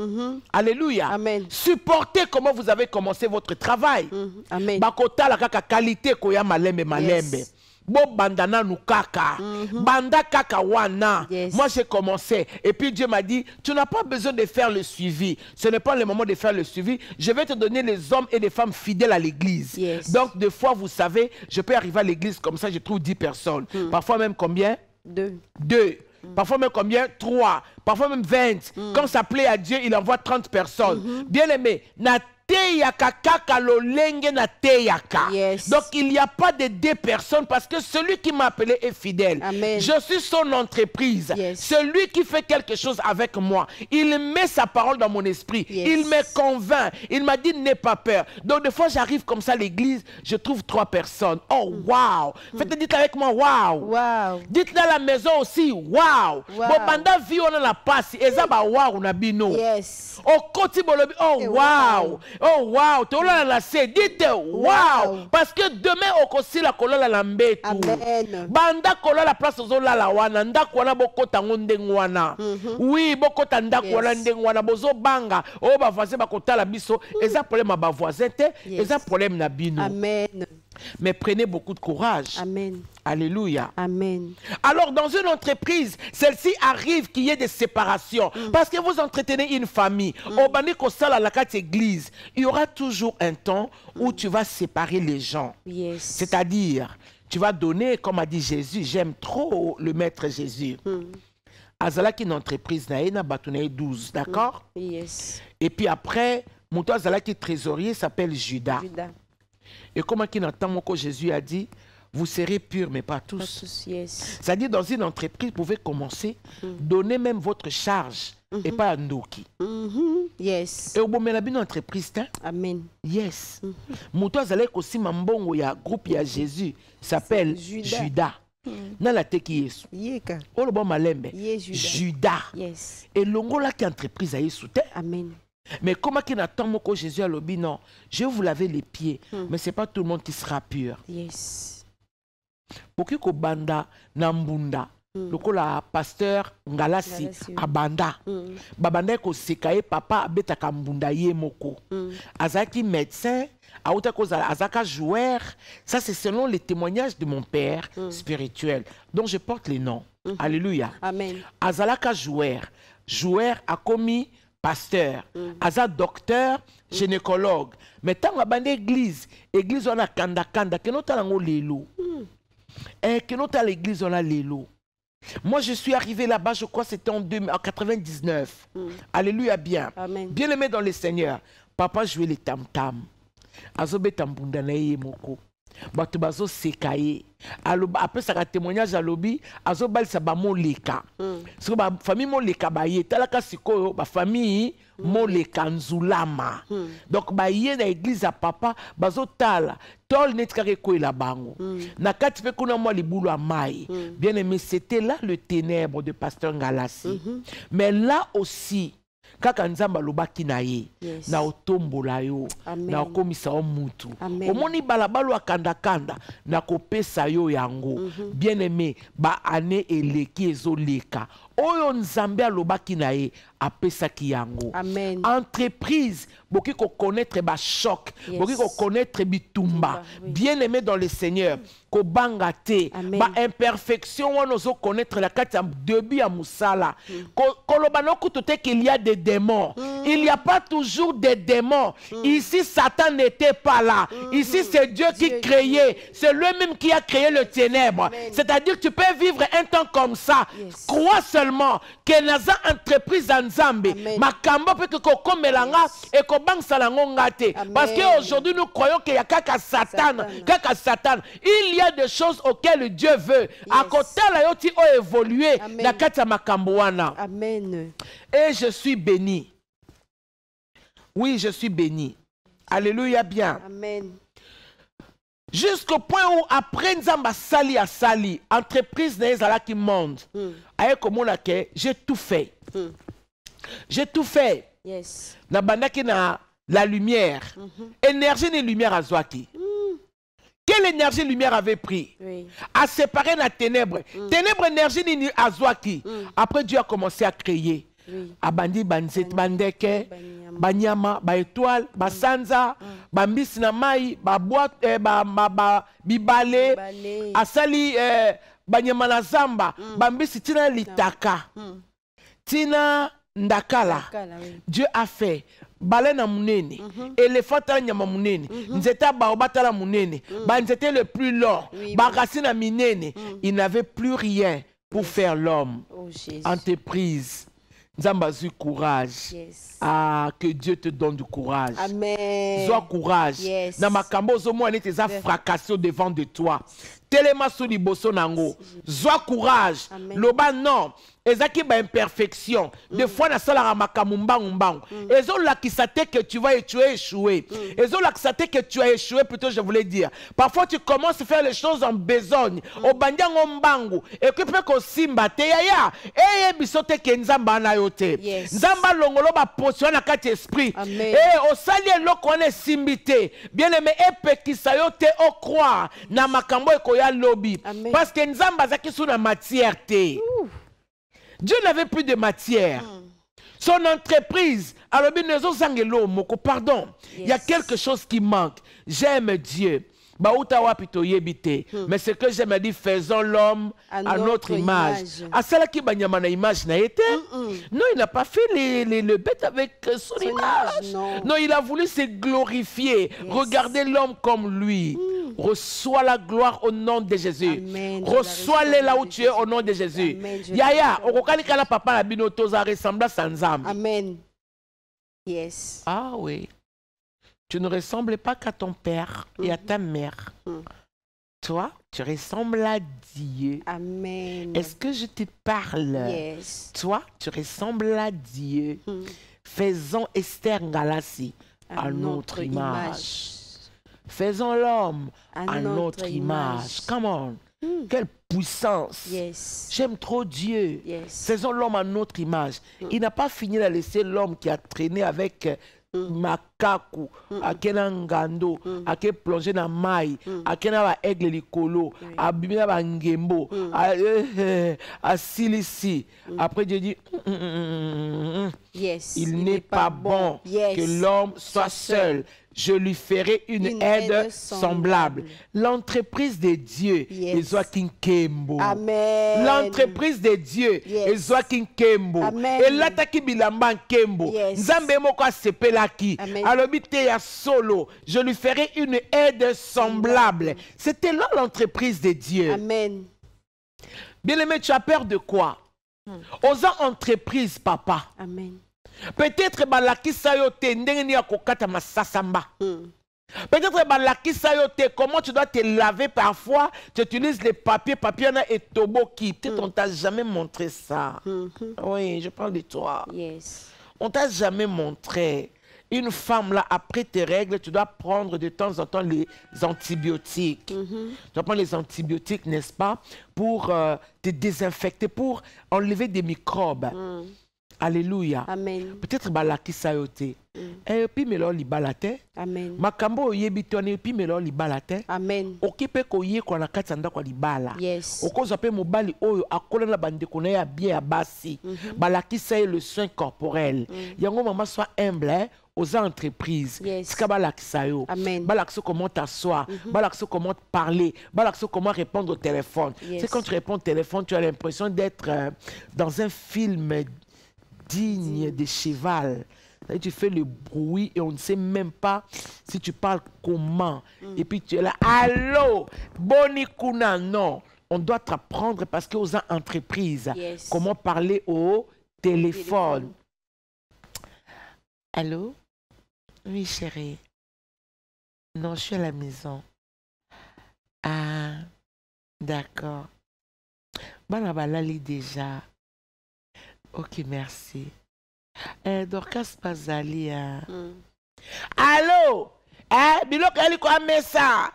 Alléluia. Amen. Supportez comment vous avez commencé votre travail. Amen. Bakota la kaka qualité koya malembe malembe. Yes. Bo bandana nukaka. Banda kaka wana. Yes. Moi j'ai commencé. Et puis Dieu m'a dit, tu n'as pas besoin de faire le suivi. Ce n'est pas le moment de faire le suivi. Je vais te donner les hommes et les femmes fidèles à l'église. Yes. Donc des fois, vous savez, je peux arriver à l'église comme ça, je trouve 10 personnes. Parfois même combien? 2. 2. Parfois même combien? 3. Parfois même 20. Quand ça plaît à Dieu, il envoie 30 personnes. Bien aimé, na teyaka kaka lolenge na teyaka. Yes. Donc il n'y a pas de 2 personnes parce que celui qui m'a appelé est fidèle. Amen. Je suis son entreprise. Yes. Celui qui fait quelque chose avec moi, il met sa parole dans mon esprit. Yes. Il me convainc. Il m'a dit n'aie pas peur. Donc des fois j'arrive comme ça à l'église, je trouve 3 personnes. Oh wow. Faites dites avec moi wow. Wow. Dites-le à la maison aussi wow. Wow. Bon banda vie on a la passe et ça va wow na bino. Yes. Oh koti bolobi oh Eh, wow. wow. Oh wow, to la la se dites wow. Parce que demain au kosi la kolola la mbetu. Amen. Banda kolola la place ozo la wana ndako wana bokota ngonde ngwana. Oui, bokota ndako Yes. wana ndengwana bozo banga. Oh ba voisin bakota la biso, eza problème ba voisin te, Yes. eza problème na bino. Amen. Mais prenez beaucoup de courage. Amen. Alléluia. Amen. Alors, dans une entreprise, celle-ci arrive qu'il y ait des séparations. Parce que vous entretenez une famille. Au Baniko Sala, la carte église, il y aura toujours un temps où tu vas séparer les gens. Yes. C'est-à-dire, tu vas donner, comme a dit Jésus, j'aime trop le maître Jésus. Azalaki une entreprise, na batounaye 12, d'accord? Yes. Et puis après, mon Azalaki trésorier s'appelle Judas. Judas. Et comment qu'il entend que Jésus a dit, vous serez purs, mais pas tous. Pas tous. Yes. C'est-à-dire, dans une entreprise, vous pouvez commencer, donner même votre charge et pas à Ndoki. Yes. Et au moment où une entreprise, Amen. yes. Mouto azalek aussi mambongo ya groupe ya Jésus s'appelle Judas. Na la teki Yesu. Yeka. O le bon malembe. Ye Judas. Judas. Yes. Et longo la qui entreprise a Yesu te. Amen. Mais comment qu'il attend que Jésus a lobby non, je vais vous laver les pieds, mais c'est pas tout le monde qui sera pur. Yes. Pour que banda nambunda. Lokola pasteur Ngalasi abanda. Babanda ko sekaye papa abeta kambunda ye moko. Azaki médecin, aouta koza azaka joueur. Ça c'est selon les témoignages de mon père spirituel. Donc je porte les noms. Alléluia. Amen. Azalaka joueur. Joueur a commis pasteur, aza docteur, gynécologue. Mais tant que bande église on a kanda que nous avons l'élo. Et que nous avons l'église on a l'élo. Moi je suis arrivé là-bas, je crois c'était en 99. Alléluia bien. Amen. Bien aimé dans le Seigneur. Papa jouait les tam-tam. Azobe tambunda na ye moko. Bato bazo sekaye. Après ça témoignage à lobby, azo balisa ba moleka. Parce ba famille moleka ba ye talaka sikoyo ba famille moleka nzulama. Donc ba ye na église à papa bazo tala tol netkare ko la bango. Na kati pe kuna moi libulu a mai. Bien aimé, c'était là le ténèbre de pasteur Ngalasi. Mais là aussi kaka nzamba lobaki na ye na otombola yo na okomisa o mutu omoni balabalo akanda kanda na kopesa yo yango bien aimé ba ane eleki ezoleka oyo nzambe alobaki na ye apesaki yango. Amen. Entreprise boki ko connaître ba choc boki ko connaître bitumba bien aimé dans le Seigneur ko bangate ba imperfection on ozo connaître la kati début ya musala ko lobano kutote qu'il y a des démons. Il n'y a pas toujours des démons. Ici Satan n'était pas là. Ici c'est Dieu qui créait. C'est lui-même qui a créé le ténèbre. C'est-à-dire que tu peux vivre un temps comme ça. Crois seulement que naza entreprise en Zambie makambo peut que komelanga et ko bangsala ngongate parce que aujourd'hui nous croyons qu'il y a kaka Satan. Il y a des choses auxquelles Dieu veut. À côté là yoti o évoluer na kati ya makambo wana. Amen. Et je suis béni. Oui, je suis béni. Alléluia bien. Amen. Jusqu'au point où après Nzamba sali a sali, entreprise n'est qui monde. Aye comme on a que j'ai tout fait. J'ai tout fait. Yes. Na bandaki na la lumière. Énergie et lumière à Zwaki. Quelle énergie lumière avait pris? Oui. À séparer la ténèbre. Ténèbre, énergie ni à Zwaki. Après Dieu a commencé à créer. Oui. Abandi banzet bandeke banyama ba étoile ba sanza ba mbisi na mai ba boîte ba bibale asali banyama na zamba ba mbisi tina litaka tina ndakala. Dieu a fait baleine na munene éléphant tala nyama munene nzeta baoba tala munene ba nzete le plus long ba racine minene. Il n'avait plus rien pour faire l'homme. Entreprise. Nzambazu courage. Yes. Ah, que Dieu te donne du courage. Amen. Sois courage. Yes. Na makambo zo mo tes fracassé devant de toi. Telema sou liboso nango. Sois courage. Loba non. Ezaki ba imperfection. Des fois na sala makamumba umbango. Ezo la qui sait que tu vas échouer. Ezo la qui sait que tu as échoué plutôt je voulais dire. Parfois tu commences à faire les choses en besogne. Au bandiango mbango. Et que peut ko simba te ya. Eh bisote ke nzamba na yote. Nzamba longolo ba potion na kati esprit. Eh au sali eloko na simbité. Bien aimé epe ki sayote au croire na makambo ekoya lobby. Parce que nzamba zaki sou na matière te. Dieu n'avait plus de matière. Son entreprise, alors pardon, il y a quelque chose qui manque. J'aime Dieu. Mais ce que j'aime dire, faisons l'homme à notre image. À celle qui banyama image n'a été. Non, il n'a pas fait le bête avec son image. Non, il a voulu se glorifier. Regardez l'homme comme lui. Reçois la gloire au nom de Jésus. Reçois-les là où tu es au nom de Jésus. Yaya, okokali papa la binotoza ressemble à Nzambe. Amen. Yes. Ah oui. Tu ne ressembles pas qu'à ton père et à ta mère. Toi, tu ressembles à Dieu. Amen. Est-ce que je te parle? Yes. Toi, tu ressembles à Dieu. Faisons Esther Ngalassi à notre image. Faisons l'homme à notre image. Come on. Quelle puissance. Yes. J'aime trop Dieu. Yes. Faisons l'homme à notre image. Il n'a pas fini de laisser l'homme qui a traîné avec makaku, akena ngando, ake plongé dans maï, akena ba aigle likolo, abimina ba ngembo, a silisi. Après Dieu dit, il n'est pas bon que l'homme soit seul. Je lui ferai une aide semblable. L'entreprise de Dieu est Joaquin Kembo. L'entreprise de Dieu est Joaquin Kembo. Et l'attaque bilamba Kembo. Nzambe moko sepelaki. Alors bité ya solo. Je lui ferai une aide semblable. C'était là l'entreprise de Dieu. Amen. Bien aimé, tu as peur de quoi? Aux entreprises, papa. Amen. Peut-être balakisa yo te ndenge ni akokata masasamba. Peut-être balakisa yo te comment tu dois te laver parfois, tu utilises les papiers na et toboki. Peut-être on t'a jamais montré ça. Oui, je parle de toi. Yes. On t'a jamais montré. Une femme là, après tes règles, tu dois prendre de temps en temps les antibiotiques. Tu dois prendre les antibiotiques, n'est-ce pas, pour te désinfecter, pour enlever des microbes. Alléluia. Amen. Peut-être balaki sayote. Et puis melo li balate. Amen. Makambo yebitone puis melo li balate. Amen. Okipe ko ye ko na katanda kwa li bala. Yes. Okoza pe mobali oyo akola na bande ko na ya bien abasi. Balaki saye le soin corporel. Yango maman soit humble aux entreprises. Yes. C'est balakisa yo. Amen. Balakso comment t'asseoir. Balakso comment parler. Balakso comment répondre au téléphone. Yes. C'est quand tu réponds au téléphone, tu as l'impression d'être dans un film digne de cheval. Tu fais le bruit et on ne sait même pas si tu parles comment. Et puis tu es là, allô, boni kuna, non. On doit t'apprendre parce qu'aux entreprises, comment parler au téléphone. Allô? Oui, chérie. Non, je suis à la maison. Ah, d'accord. Bon, là, déjà. Ok, merci. Dorcas Pazalia. Allô? Biloko ali ko amesa.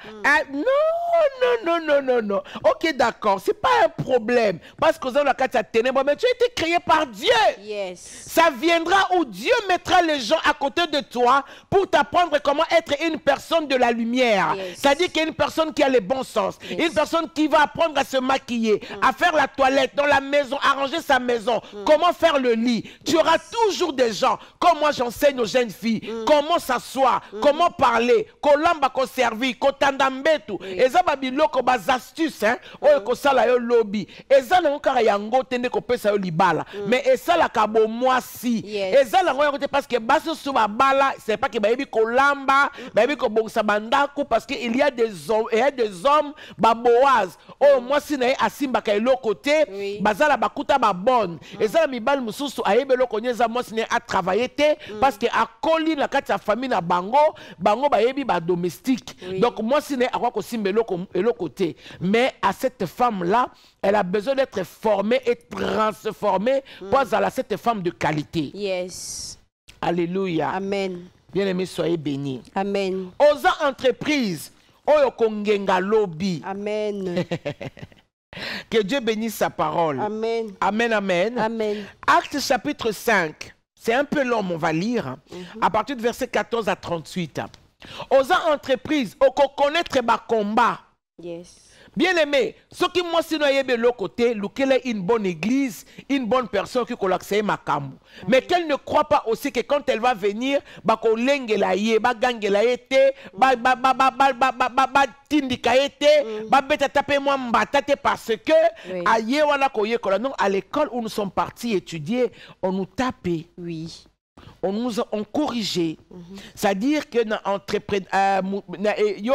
Non. Ok, d'accord. C'est pas un problème. Parce que dans la carte ténèbres, mais tu as été créé par Dieu. Yes. Ça viendra où Dieu mettra les gens à côté de toi pour t'apprendre comment être une personne de la lumière. Yes. C'est-à-dire qu'il y a une personne qui a les bons sens. Yes. Une personne qui va apprendre à se maquiller, à faire la toilette dans la maison, arranger sa maison, comment faire le lit. Tu auras toujours des gens, comme moi j'enseigne aux jeunes filles, comment s'asseoir, comment parler, kolamba ko servir, ko tandambetu. Eza ba biloko ba astuces hein, oyo ko sala yo lobby. Eza na nkara yango tende ko pesa yo libala. Mais esa la kabo mwasi. Eza la ngoya parce que baso suba bala, c'est pas que ba yebi kolamba, ba yebi ko bongsa bandako parce que il y a des hommes ba boaz. Oh mwasi na ye asimba ka eloko te, bazala bakuta ba bonne. Eza la mibal mususu ayebe loko nyeza mwasi ne a travailler te parce que akoli na kati ya famille na bango ba yebi ba domestique. Donc mwasi ne akwa ko simba eloko te. Mais à cette femme là, elle a besoin d'être formée et transformée pour avoir cette femme de qualité. Yes. Alléluia. Amen. Bien-aimés, soyez bénis. Amen. Osa entreprise, oyo kongenga lobby. Amen. Que Dieu bénisse sa parole. Amen. Amen, amen. Amen. Acte chapitre 5. C'est un peu long, on va lire. À partir du verset 14 à 38. Osa entreprise, oko connaître ba combat. Yes. Bien-aimé, ce qui moi si nous de l'autre côté, lequel est une bonne église, une bonne personne qui collacse ma camou. Mais qu'elle ne croit pas aussi que quand elle va venir, ba ko lengela ye, ba gangela yete, ba tindika yete, ba beta taper moi mbatate parce que aye wana ko ye kola. Non, à l'école où nous sommes partis étudier, on nous tapait. Oui. On nous a corrigé. C'est-à-dire que dans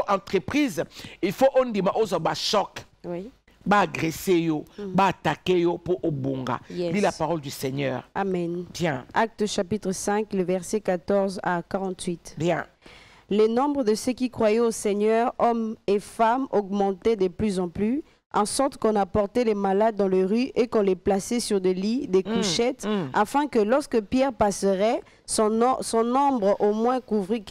entreprise, il faut on dit ba choc. Oui. Ba agresser yo, ba attaquer yo pour obunga. Lis la parole du Seigneur. Amen. Bien. Acte chapitre 5, le verset 14 à 48. Bien. Le nombre de ceux qui croyaient au Seigneur, hommes et femmes, augmentait de plus en plus, en sorte qu'on apportait les malades dans les rues et qu'on les plaçait sur des lits, des couchettes, afin que lorsque Pierre passerait, son nombre au moins couvrit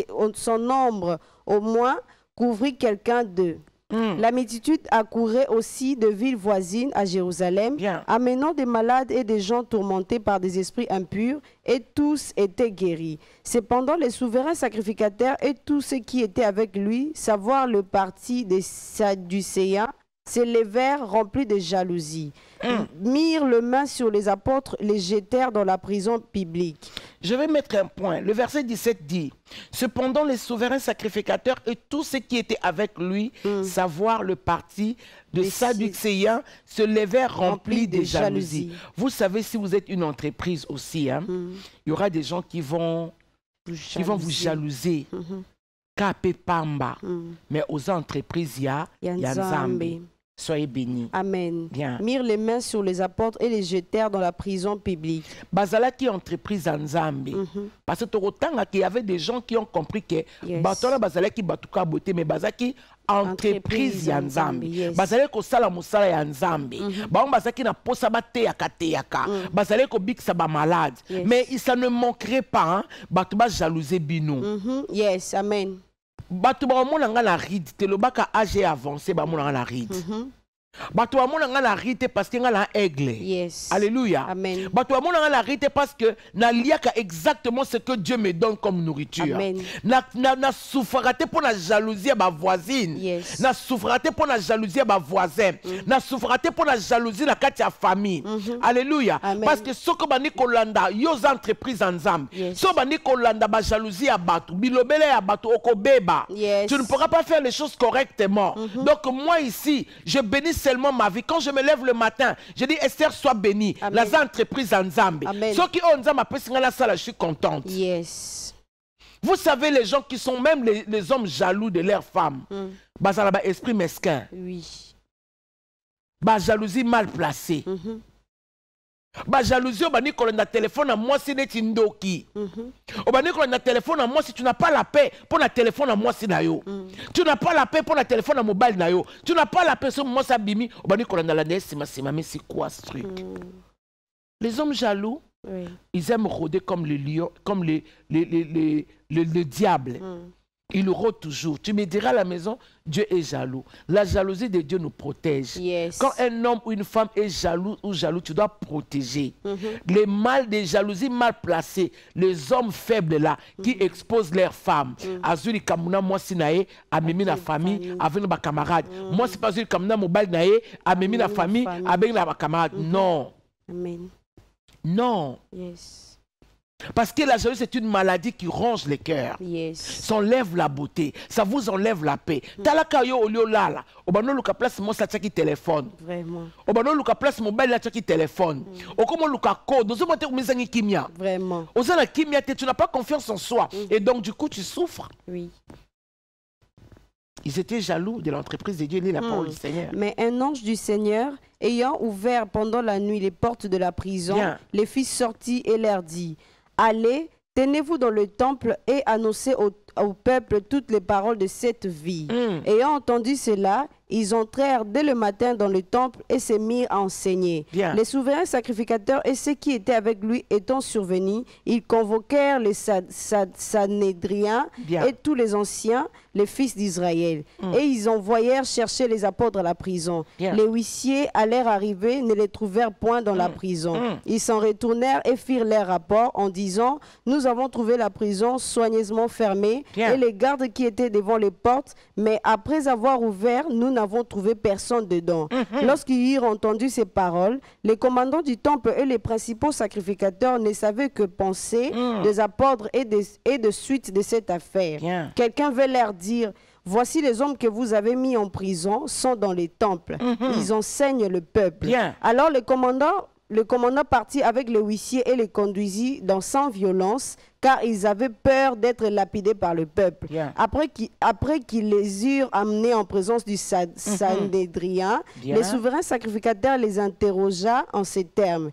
quelqu'un d'eux. La multitude accourait aussi de villes voisines à Jérusalem, amenant des malades et des gens tourmentés par des esprits impurs, et tous étaient guéris. Cependant, les souverains sacrificateurs et tous ceux qui étaient avec lui, savoir le parti des Sadducéens, s'élevèrent remplis de jalousie, mirent le main sur les apôtres, les jetèrent dans la prison publique. Je vais mettre un point. Le verset 17 dit, cependant les souverains sacrificateurs et tous ceux qui étaient avec lui, savoir le parti de Sadducéens, se levèrent remplis de jalousie. Vous savez, si vous êtes une entreprise aussi, hein, il y aura des gens qui vont vous jalouser. Kapé pamba. Mais aux entreprises, il y a Nzambe. Soyez bénis. Amen. Bien. Mirent les mains sur les apôtres et les jetèrent dans la prison publique. Bazala qui entreprise Nzambe. Parce que autant qu'il y avait des gens qui ont compris que Batola Bazala qui batuka beauté, mais Bazala qui entreprise Nzambe. Bazala ko sala musala ya Nzambe. Ba Bazala qui na posa bate ya kateyaka. Bazala ko biksa ba malade. Mais ça ne manquerait pas hein, batuba jalouser bino. Yes, amen. Batu ba mona nga la ride te lo baka âge avancé ba mona nga la ride. Batu ba mona nga la ride parce que nga la aigle. Yes. Alléluia. Amen. Batu ba mona nga la ride parce que na liaka exactement ce que Dieu me donne comme nourriture. Amen. Na souffrate pour la jalousie à ma voisine. Yes. Na souffrate pour la jalousie à ma voisin. Na souffrate pour la jalousie na kati ya famille. Alléluia. Amen. Parce que soko bani kolanda yo entreprise ensemble. So bani kolanda ba jalousie à batu, bilobele ya batu okobeba. Yes. Tu ne pourras pas faire les choses correctement. Donc moi ici, je bénis seulement ma vie. Quand je me lève le matin, je dis Esther sois bénie. La entreprise ensemble. Ceux qui ont ensemble après la salle, je suis contente. Yes. Vous savez les gens qui sont même les hommes jaloux de leurs femmes. Bazala ba esprit mesquin. Oui. Ba jalousie mal placée. Ba jalousie obani kolanda téléphone à moi si neti ndoki. Obani kolanda téléphone à moi si tu n'as pas la paix pour la téléphone à moi si na yo. Tu n'as pas la paix pour la téléphone à mobile na yo. Tu n'as pas la paix sur moi ça bimi obani kolanda la nesi ma mais c'est quoi ce truc? Les hommes jaloux Oui. Ils aiment rôder comme le lion, comme le diable. Il rôde toujours. Tu me diras à la maison, Dieu est jaloux. La jalousie de Dieu nous protège. Yes. Quand un homme ou une femme est jaloux ou jaloux, tu dois protéger. Les mal des jalousies mal placées, les hommes faibles là, qui exposent leurs femmes. Azuli kamuna moi sinae, amemi na famille, avec nos camarades. Moi c'est pas azuli kamuna mobile nae, amemi na famille, avec nos camarades. Non. Amen. Non. Yes. Parce que la jalousie, c'est une maladie qui ronge les cœurs. Yes. Ça enlève la beauté. Ça vous enlève la paix. Talaka yo olio lala. Obano luka place mo sa qui téléphone. Vraiment. Obano luka place mobile la qui téléphone. Okomo luka code. Nous sommes en kimia. Vraiment. Osana kimia, tu n'as pas confiance en soi. Et donc, du coup, tu souffres. Oui. Ils étaient jaloux de l'entreprise de Dieu, lit la parole du Seigneur. Mais un ange du Seigneur, ayant ouvert pendant la nuit les portes de la prison, les fit sortir et leur dit: allez, tenez-vous dans le temple et annoncez au peuple toutes les paroles de cette vie. Ayant entendu cela, ils entrèrent dès le matin dans le temple et se mirent à enseigner. Les souverains sacrificateurs et ceux qui étaient avec lui étant survenus, ils convoquèrent les Sanhédriens et tous les anciens, les fils d'Israël. Et ils envoyèrent chercher les apôtres à la prison. Les huissiers allèrent arriver, ne les trouvèrent point dans la prison. Ils s'en retournèrent et firent leur rapport en disant: nous avons trouvé la prison soigneusement fermée et les gardes qui étaient devant les portes, mais après avoir ouvert, nous n'avons trouvé personne dedans. Lorsqu'ils eurent entendu ces paroles, les commandants du temple et les principaux sacrificateurs ne savaient que penser des apôtres et de suite de cette affaire. Quelqu'un veut leur dire: voici les hommes que vous avez mis en prison sont dans les temples. Ils enseignent le peuple. Alors le commandant partit avec les huissiers et les conduisit sans violence, car ils avaient peur d'être lapidés par le peuple. Après qu'ils les eurent amenés en présence du Sanhédrien, les souverains sacrificateurs les interrogea en ces termes: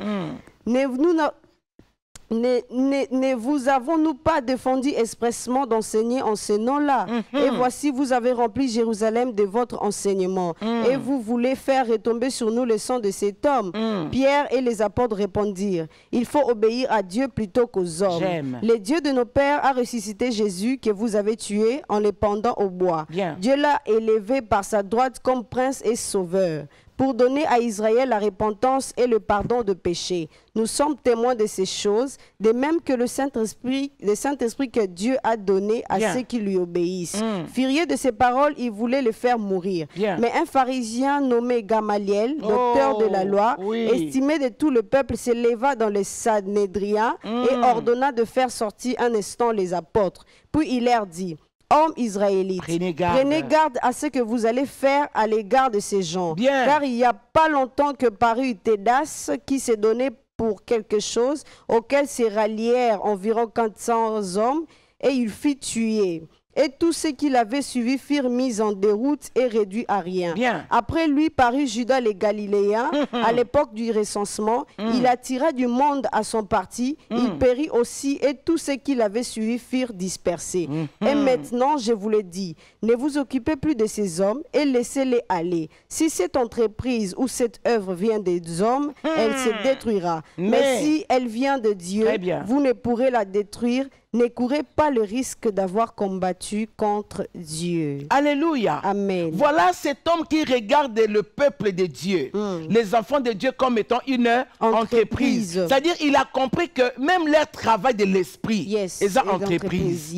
ne vous avons-nous pas défendu expressement d'enseigner en ce nom-là? Et voici, vous avez rempli Jérusalem de votre enseignement. Et vous voulez faire retomber sur nous le sang de cet homme. Pierre et les apôtres répondirent: il faut obéir à Dieu plutôt qu'aux hommes. Le Dieu de nos pères a ressuscité Jésus que vous avez tué en le pendant au bois. Dieu l'a élevé par sa droite comme prince et sauveur, pour donner à Israël la repentance et le pardon de péchés. Nous sommes témoins de ces choses, de même que le Saint-Esprit que Dieu a donné à ceux qui lui obéissent. Furieux de ces paroles, il voulait le faire mourir. Mais un pharisien nommé Gamaliel, docteur de la loi, estimé de tout le peuple, se leva dans les Sanhédriens et ordonna de faire sortir un instant les apôtres. Puis il leur dit: hommes israélites, prenez garde à ce que vous allez faire à l'égard de ces gens. Car il n'y a pas longtemps que parut Thédas qui s'est donné pour quelque chose, auquel se rallièrent environ 400 hommes, et il fit tuer. Et tous ceux qui l'avaient suivi furent mis en déroute et réduits à rien. Après lui parut Judas les Galiléens, à l'époque du recensement. Il attira du monde à son parti. Il périt aussi, et tous ceux qui l'avaient suivi furent dispersés. Et maintenant, je vous le dis, ne vous occupez plus de ces hommes et laissez-les aller. Si cette entreprise ou cette œuvre vient des hommes, elle se détruira. Mais si elle vient de Dieu, vous ne pourrez la détruire. Ne courez pas le risque d'avoir combattu contre Dieu. Alléluia. Amen. Voilà cet homme qui regarde le peuple de Dieu, les enfants de Dieu comme étant une entreprise. C'est-à-dire il a compris que même leur travail de l'esprit est une entreprise.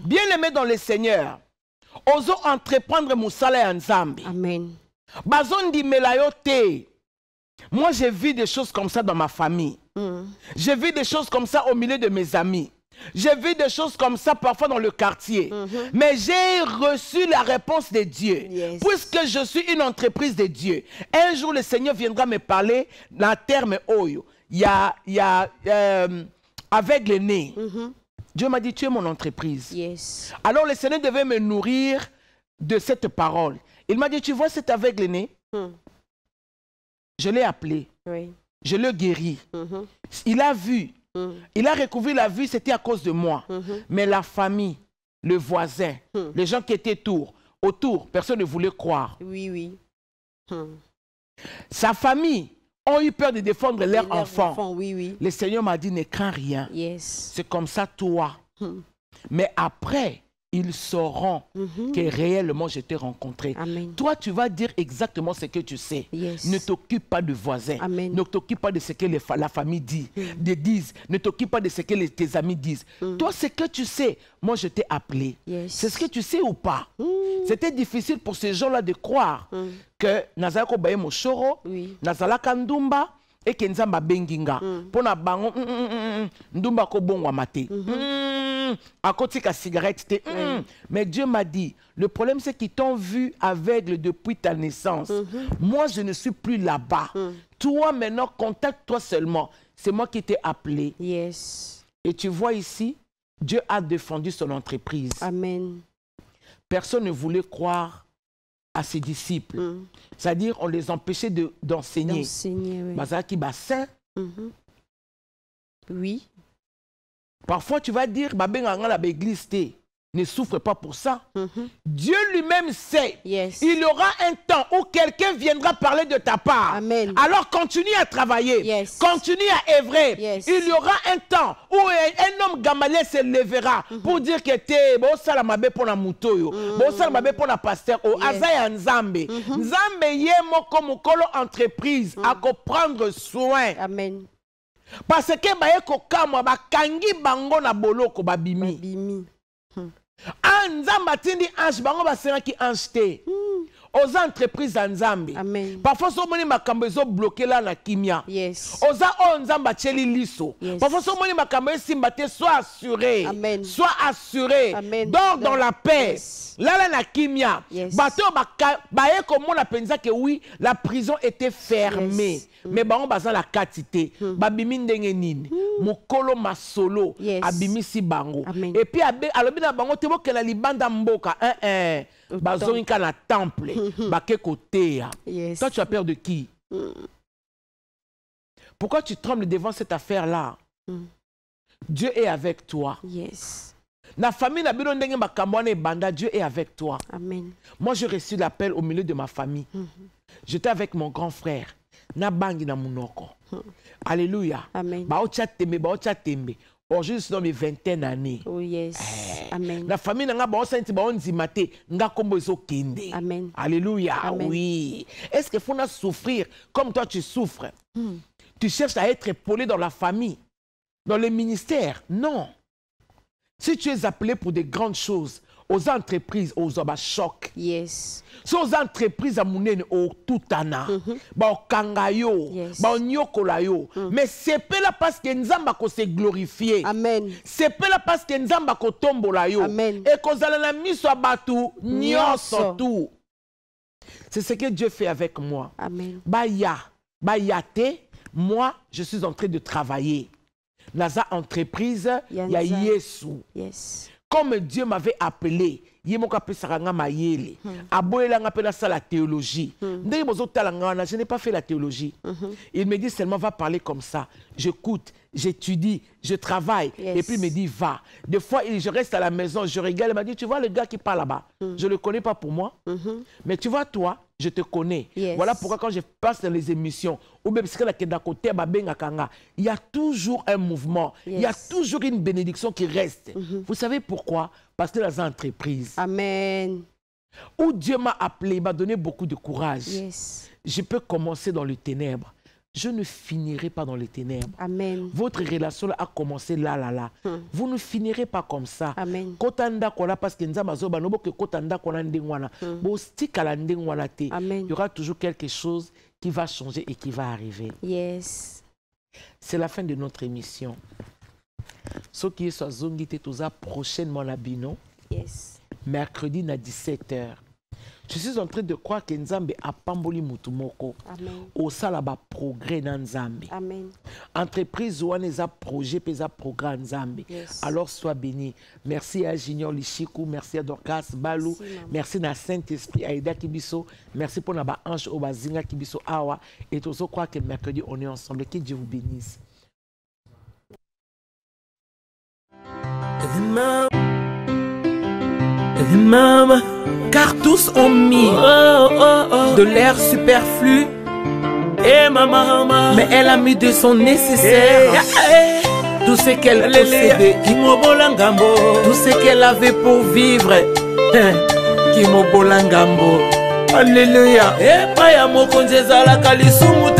Bien aimé dans le Seigneur, osons entreprendre Moussala et Nzambi. Amen. Bazon di melayote. Moi j'ai vu des choses comme ça dans ma famille. J'ai vu des choses comme ça au milieu de mes amis. J'ai vu des choses comme ça parfois dans le quartier. Mais j'ai reçu la réponse de Dieu. Puisque je suis une entreprise de Dieu. Un jour, le Seigneur viendra me parler dans le terme Oyo. Il y a avec le nez. Dieu m'a dit, tu es mon entreprise. Alors le Seigneur devait me nourrir de cette parole. Il m'a dit, tu vois cet aveugle-né? Je l'ai appelé. Je l'ai guéri. Il a vu. Il a recouvert la vue, c'était à cause de moi. Mais la famille, le voisin, les gens qui étaient autour, personne ne voulait croire. Sa famille, ont eu peur de défendre leur enfant. Oui, oui. Le Seigneur m'a dit, ne crains rien. Yes. C'est comme ça, toi. Mais après, ils sauront que réellement je t'ai rencontré. Amen. Toi, tu vas dire exactement ce que tu sais. Yes. Ne t'occupe pas de voisins. Amen. Ne t'occupe pas de ce que la famille dit, disent. Ne t'occupe pas de ce que tes amis disent. Toi, ce que tu sais, moi, je t'ai appelé. Yes. C'est ce que tu sais ou pas? C'était difficile pour ces gens-là de croire que Nazalako Baye Moshoro, Nazalaka Ndumba, et que Nzamba Benginga. Pour na bango, Ndumba ko bongwa mate. À côté de la cigarette, mais Dieu m'a dit, le problème c'est qu'ils t'ont vu aveugle depuis ta naissance. Moi, je ne suis plus là-bas. Toi, maintenant, contacte-toi seulement. C'est moi qui t'ai appelé. Yes. Et tu vois ici, Dieu a défendu son entreprise. Amen. Personne ne voulait croire à ses disciples. C'est-à-dire, on les empêchait d'enseigner. Oui. Bazaki bassin. Oui. Parfois, tu vas dire, l'église ne souffre pas pour ça. Dieu lui-même sait. Yes. Il y aura un temps où quelqu'un viendra parler de ta part. Amen. Alors continue à travailler. Yes. Continue à œuvrer. Yes. Il y aura un temps où un homme Gamaliel se lèvera pour dire que t'es bon salamabe pour la moutoyo, bon salamabe pour la pasteur, au azaya nzambe. Nzambe yemo comme kolo entreprise à prendre soin. Amen. Parce que baeko kamwa bakangi bango na boloko babimi. Nzamba tindi ange bango basenga ki ange te. Aux entreprises nzambe. Amen. Parfois so moni makambo ezo bloqué là na kimia. Yes. Oza o nzamba cheli liso. Yes. Parfois so moni makambo esimba te, sois assuré. Amen. Sois assuré. Amen. Dors dans la paix. Yes. Là na kimia. Yes. Bato baye comme on a pensé que oui, la prison était fermée. Yes. Mais bango baza la katité. Babimi ndenge nini. Mokolo masolo. Yes. Abimisi bango. Amen. Et puis alobi na bango te bokela libanda mboka. Bazonka na temple. Bake kotea. Yes. Toi, tu as peur de qui? Pourquoi tu trembles devant cette affaire-là? Dieu est avec toi. Yes. La famille na bino ndenge makambo et banda, Dieu est avec toi. Amen. Moi, j'ai reçu l'appel au milieu de ma famille. J'étais avec mon grand frère. Na bangi na munoko. Alléluia. Amen. Baocha tembe. Aujourd'hui, je suis dans mes 20 années. Oh yes. Amen. La famille n'a pas senti ba onzimate nga kombo ezo kende. Amen. Alléluia. Amen. Oui. Est-ce qu'il faut souffrir comme toi tu souffres? Tu cherches à être épaulé dans la famille, dans les ministères? Non. Si tu es appelé pour des grandes choses, aux entreprises, aux choc. Yes. Si aux entreprises à mounene au tutana, ba kangayo, Yes. ba nyokolayo. Mais c'est pas là parce que nzamba ko se glorifier. Amen. C'est pas là parce que nzamba ko tombola yo. Amen. Et ko zala na miso abatu nyonso tout. C'est ce que Dieu fait avec moi. Amen. Bayate, moi je suis en train de travailler. Naza entreprise, Yanza. ya Yesu. Yes. Comme Dieu m'avait appelé, la théologie. Je n'ai pas fait la théologie. Il me dit seulement va parler comme ça. J'écoute, j'étudie, je travaille. Yes. Et puis il me dit va. Des fois, je reste à la maison, je regarde. Il m'a dit tu vois le gars qui parle là-bas. Je ne le connais pas pour moi. Mais tu vois toi, je te connais. Yes. Voilà pourquoi quand je passe dans les émissions, il y a toujours un mouvement. Yes. Il y a toujours une bénédiction qui reste. Vous savez pourquoi? Parce que dans une entreprise Amen. où Dieu m'a appelé, il m'a donné beaucoup de courage. Yes. Je peux commencer dans les ténèbres. Je ne finirai pas dans les ténèbres. Amen. Votre relation a commencé là. Vous ne finirez pas comme ça. Amen. Parce que il y aura toujours quelque chose qui va changer et qui va arriver. Yes. C'est la fin de notre émission. Ce qui est sur Zongité, tout ça prochainement la bino. Yes. Mercredi à 17h. Je suis en train de croire que Nzambe a pamboli mutumoko. Amen. Au salaba progrès dans Nzambe. Amen. Entreprise ou un projet pesa programme Nzambe. Yes. Alors sois béni. Merci à Junior Lichikou, merci à Dorcas Balou, merci à Saint-Esprit, à Aida Kibiso, merci pour Naba Ange Obazinga Kibiso Awa. Et tous croire que mercredi on est ensemble. Que Dieu vous bénisse. Car tous ont mis de l'air superflu Eh maman, mais elle a mis de son nécessaire. Tout ce qu'elle possédait, tout ce qu'elle avait pour vivre. Kimobola ngambo. Alléluia. Eh paya mokonzi ezalaka lisumu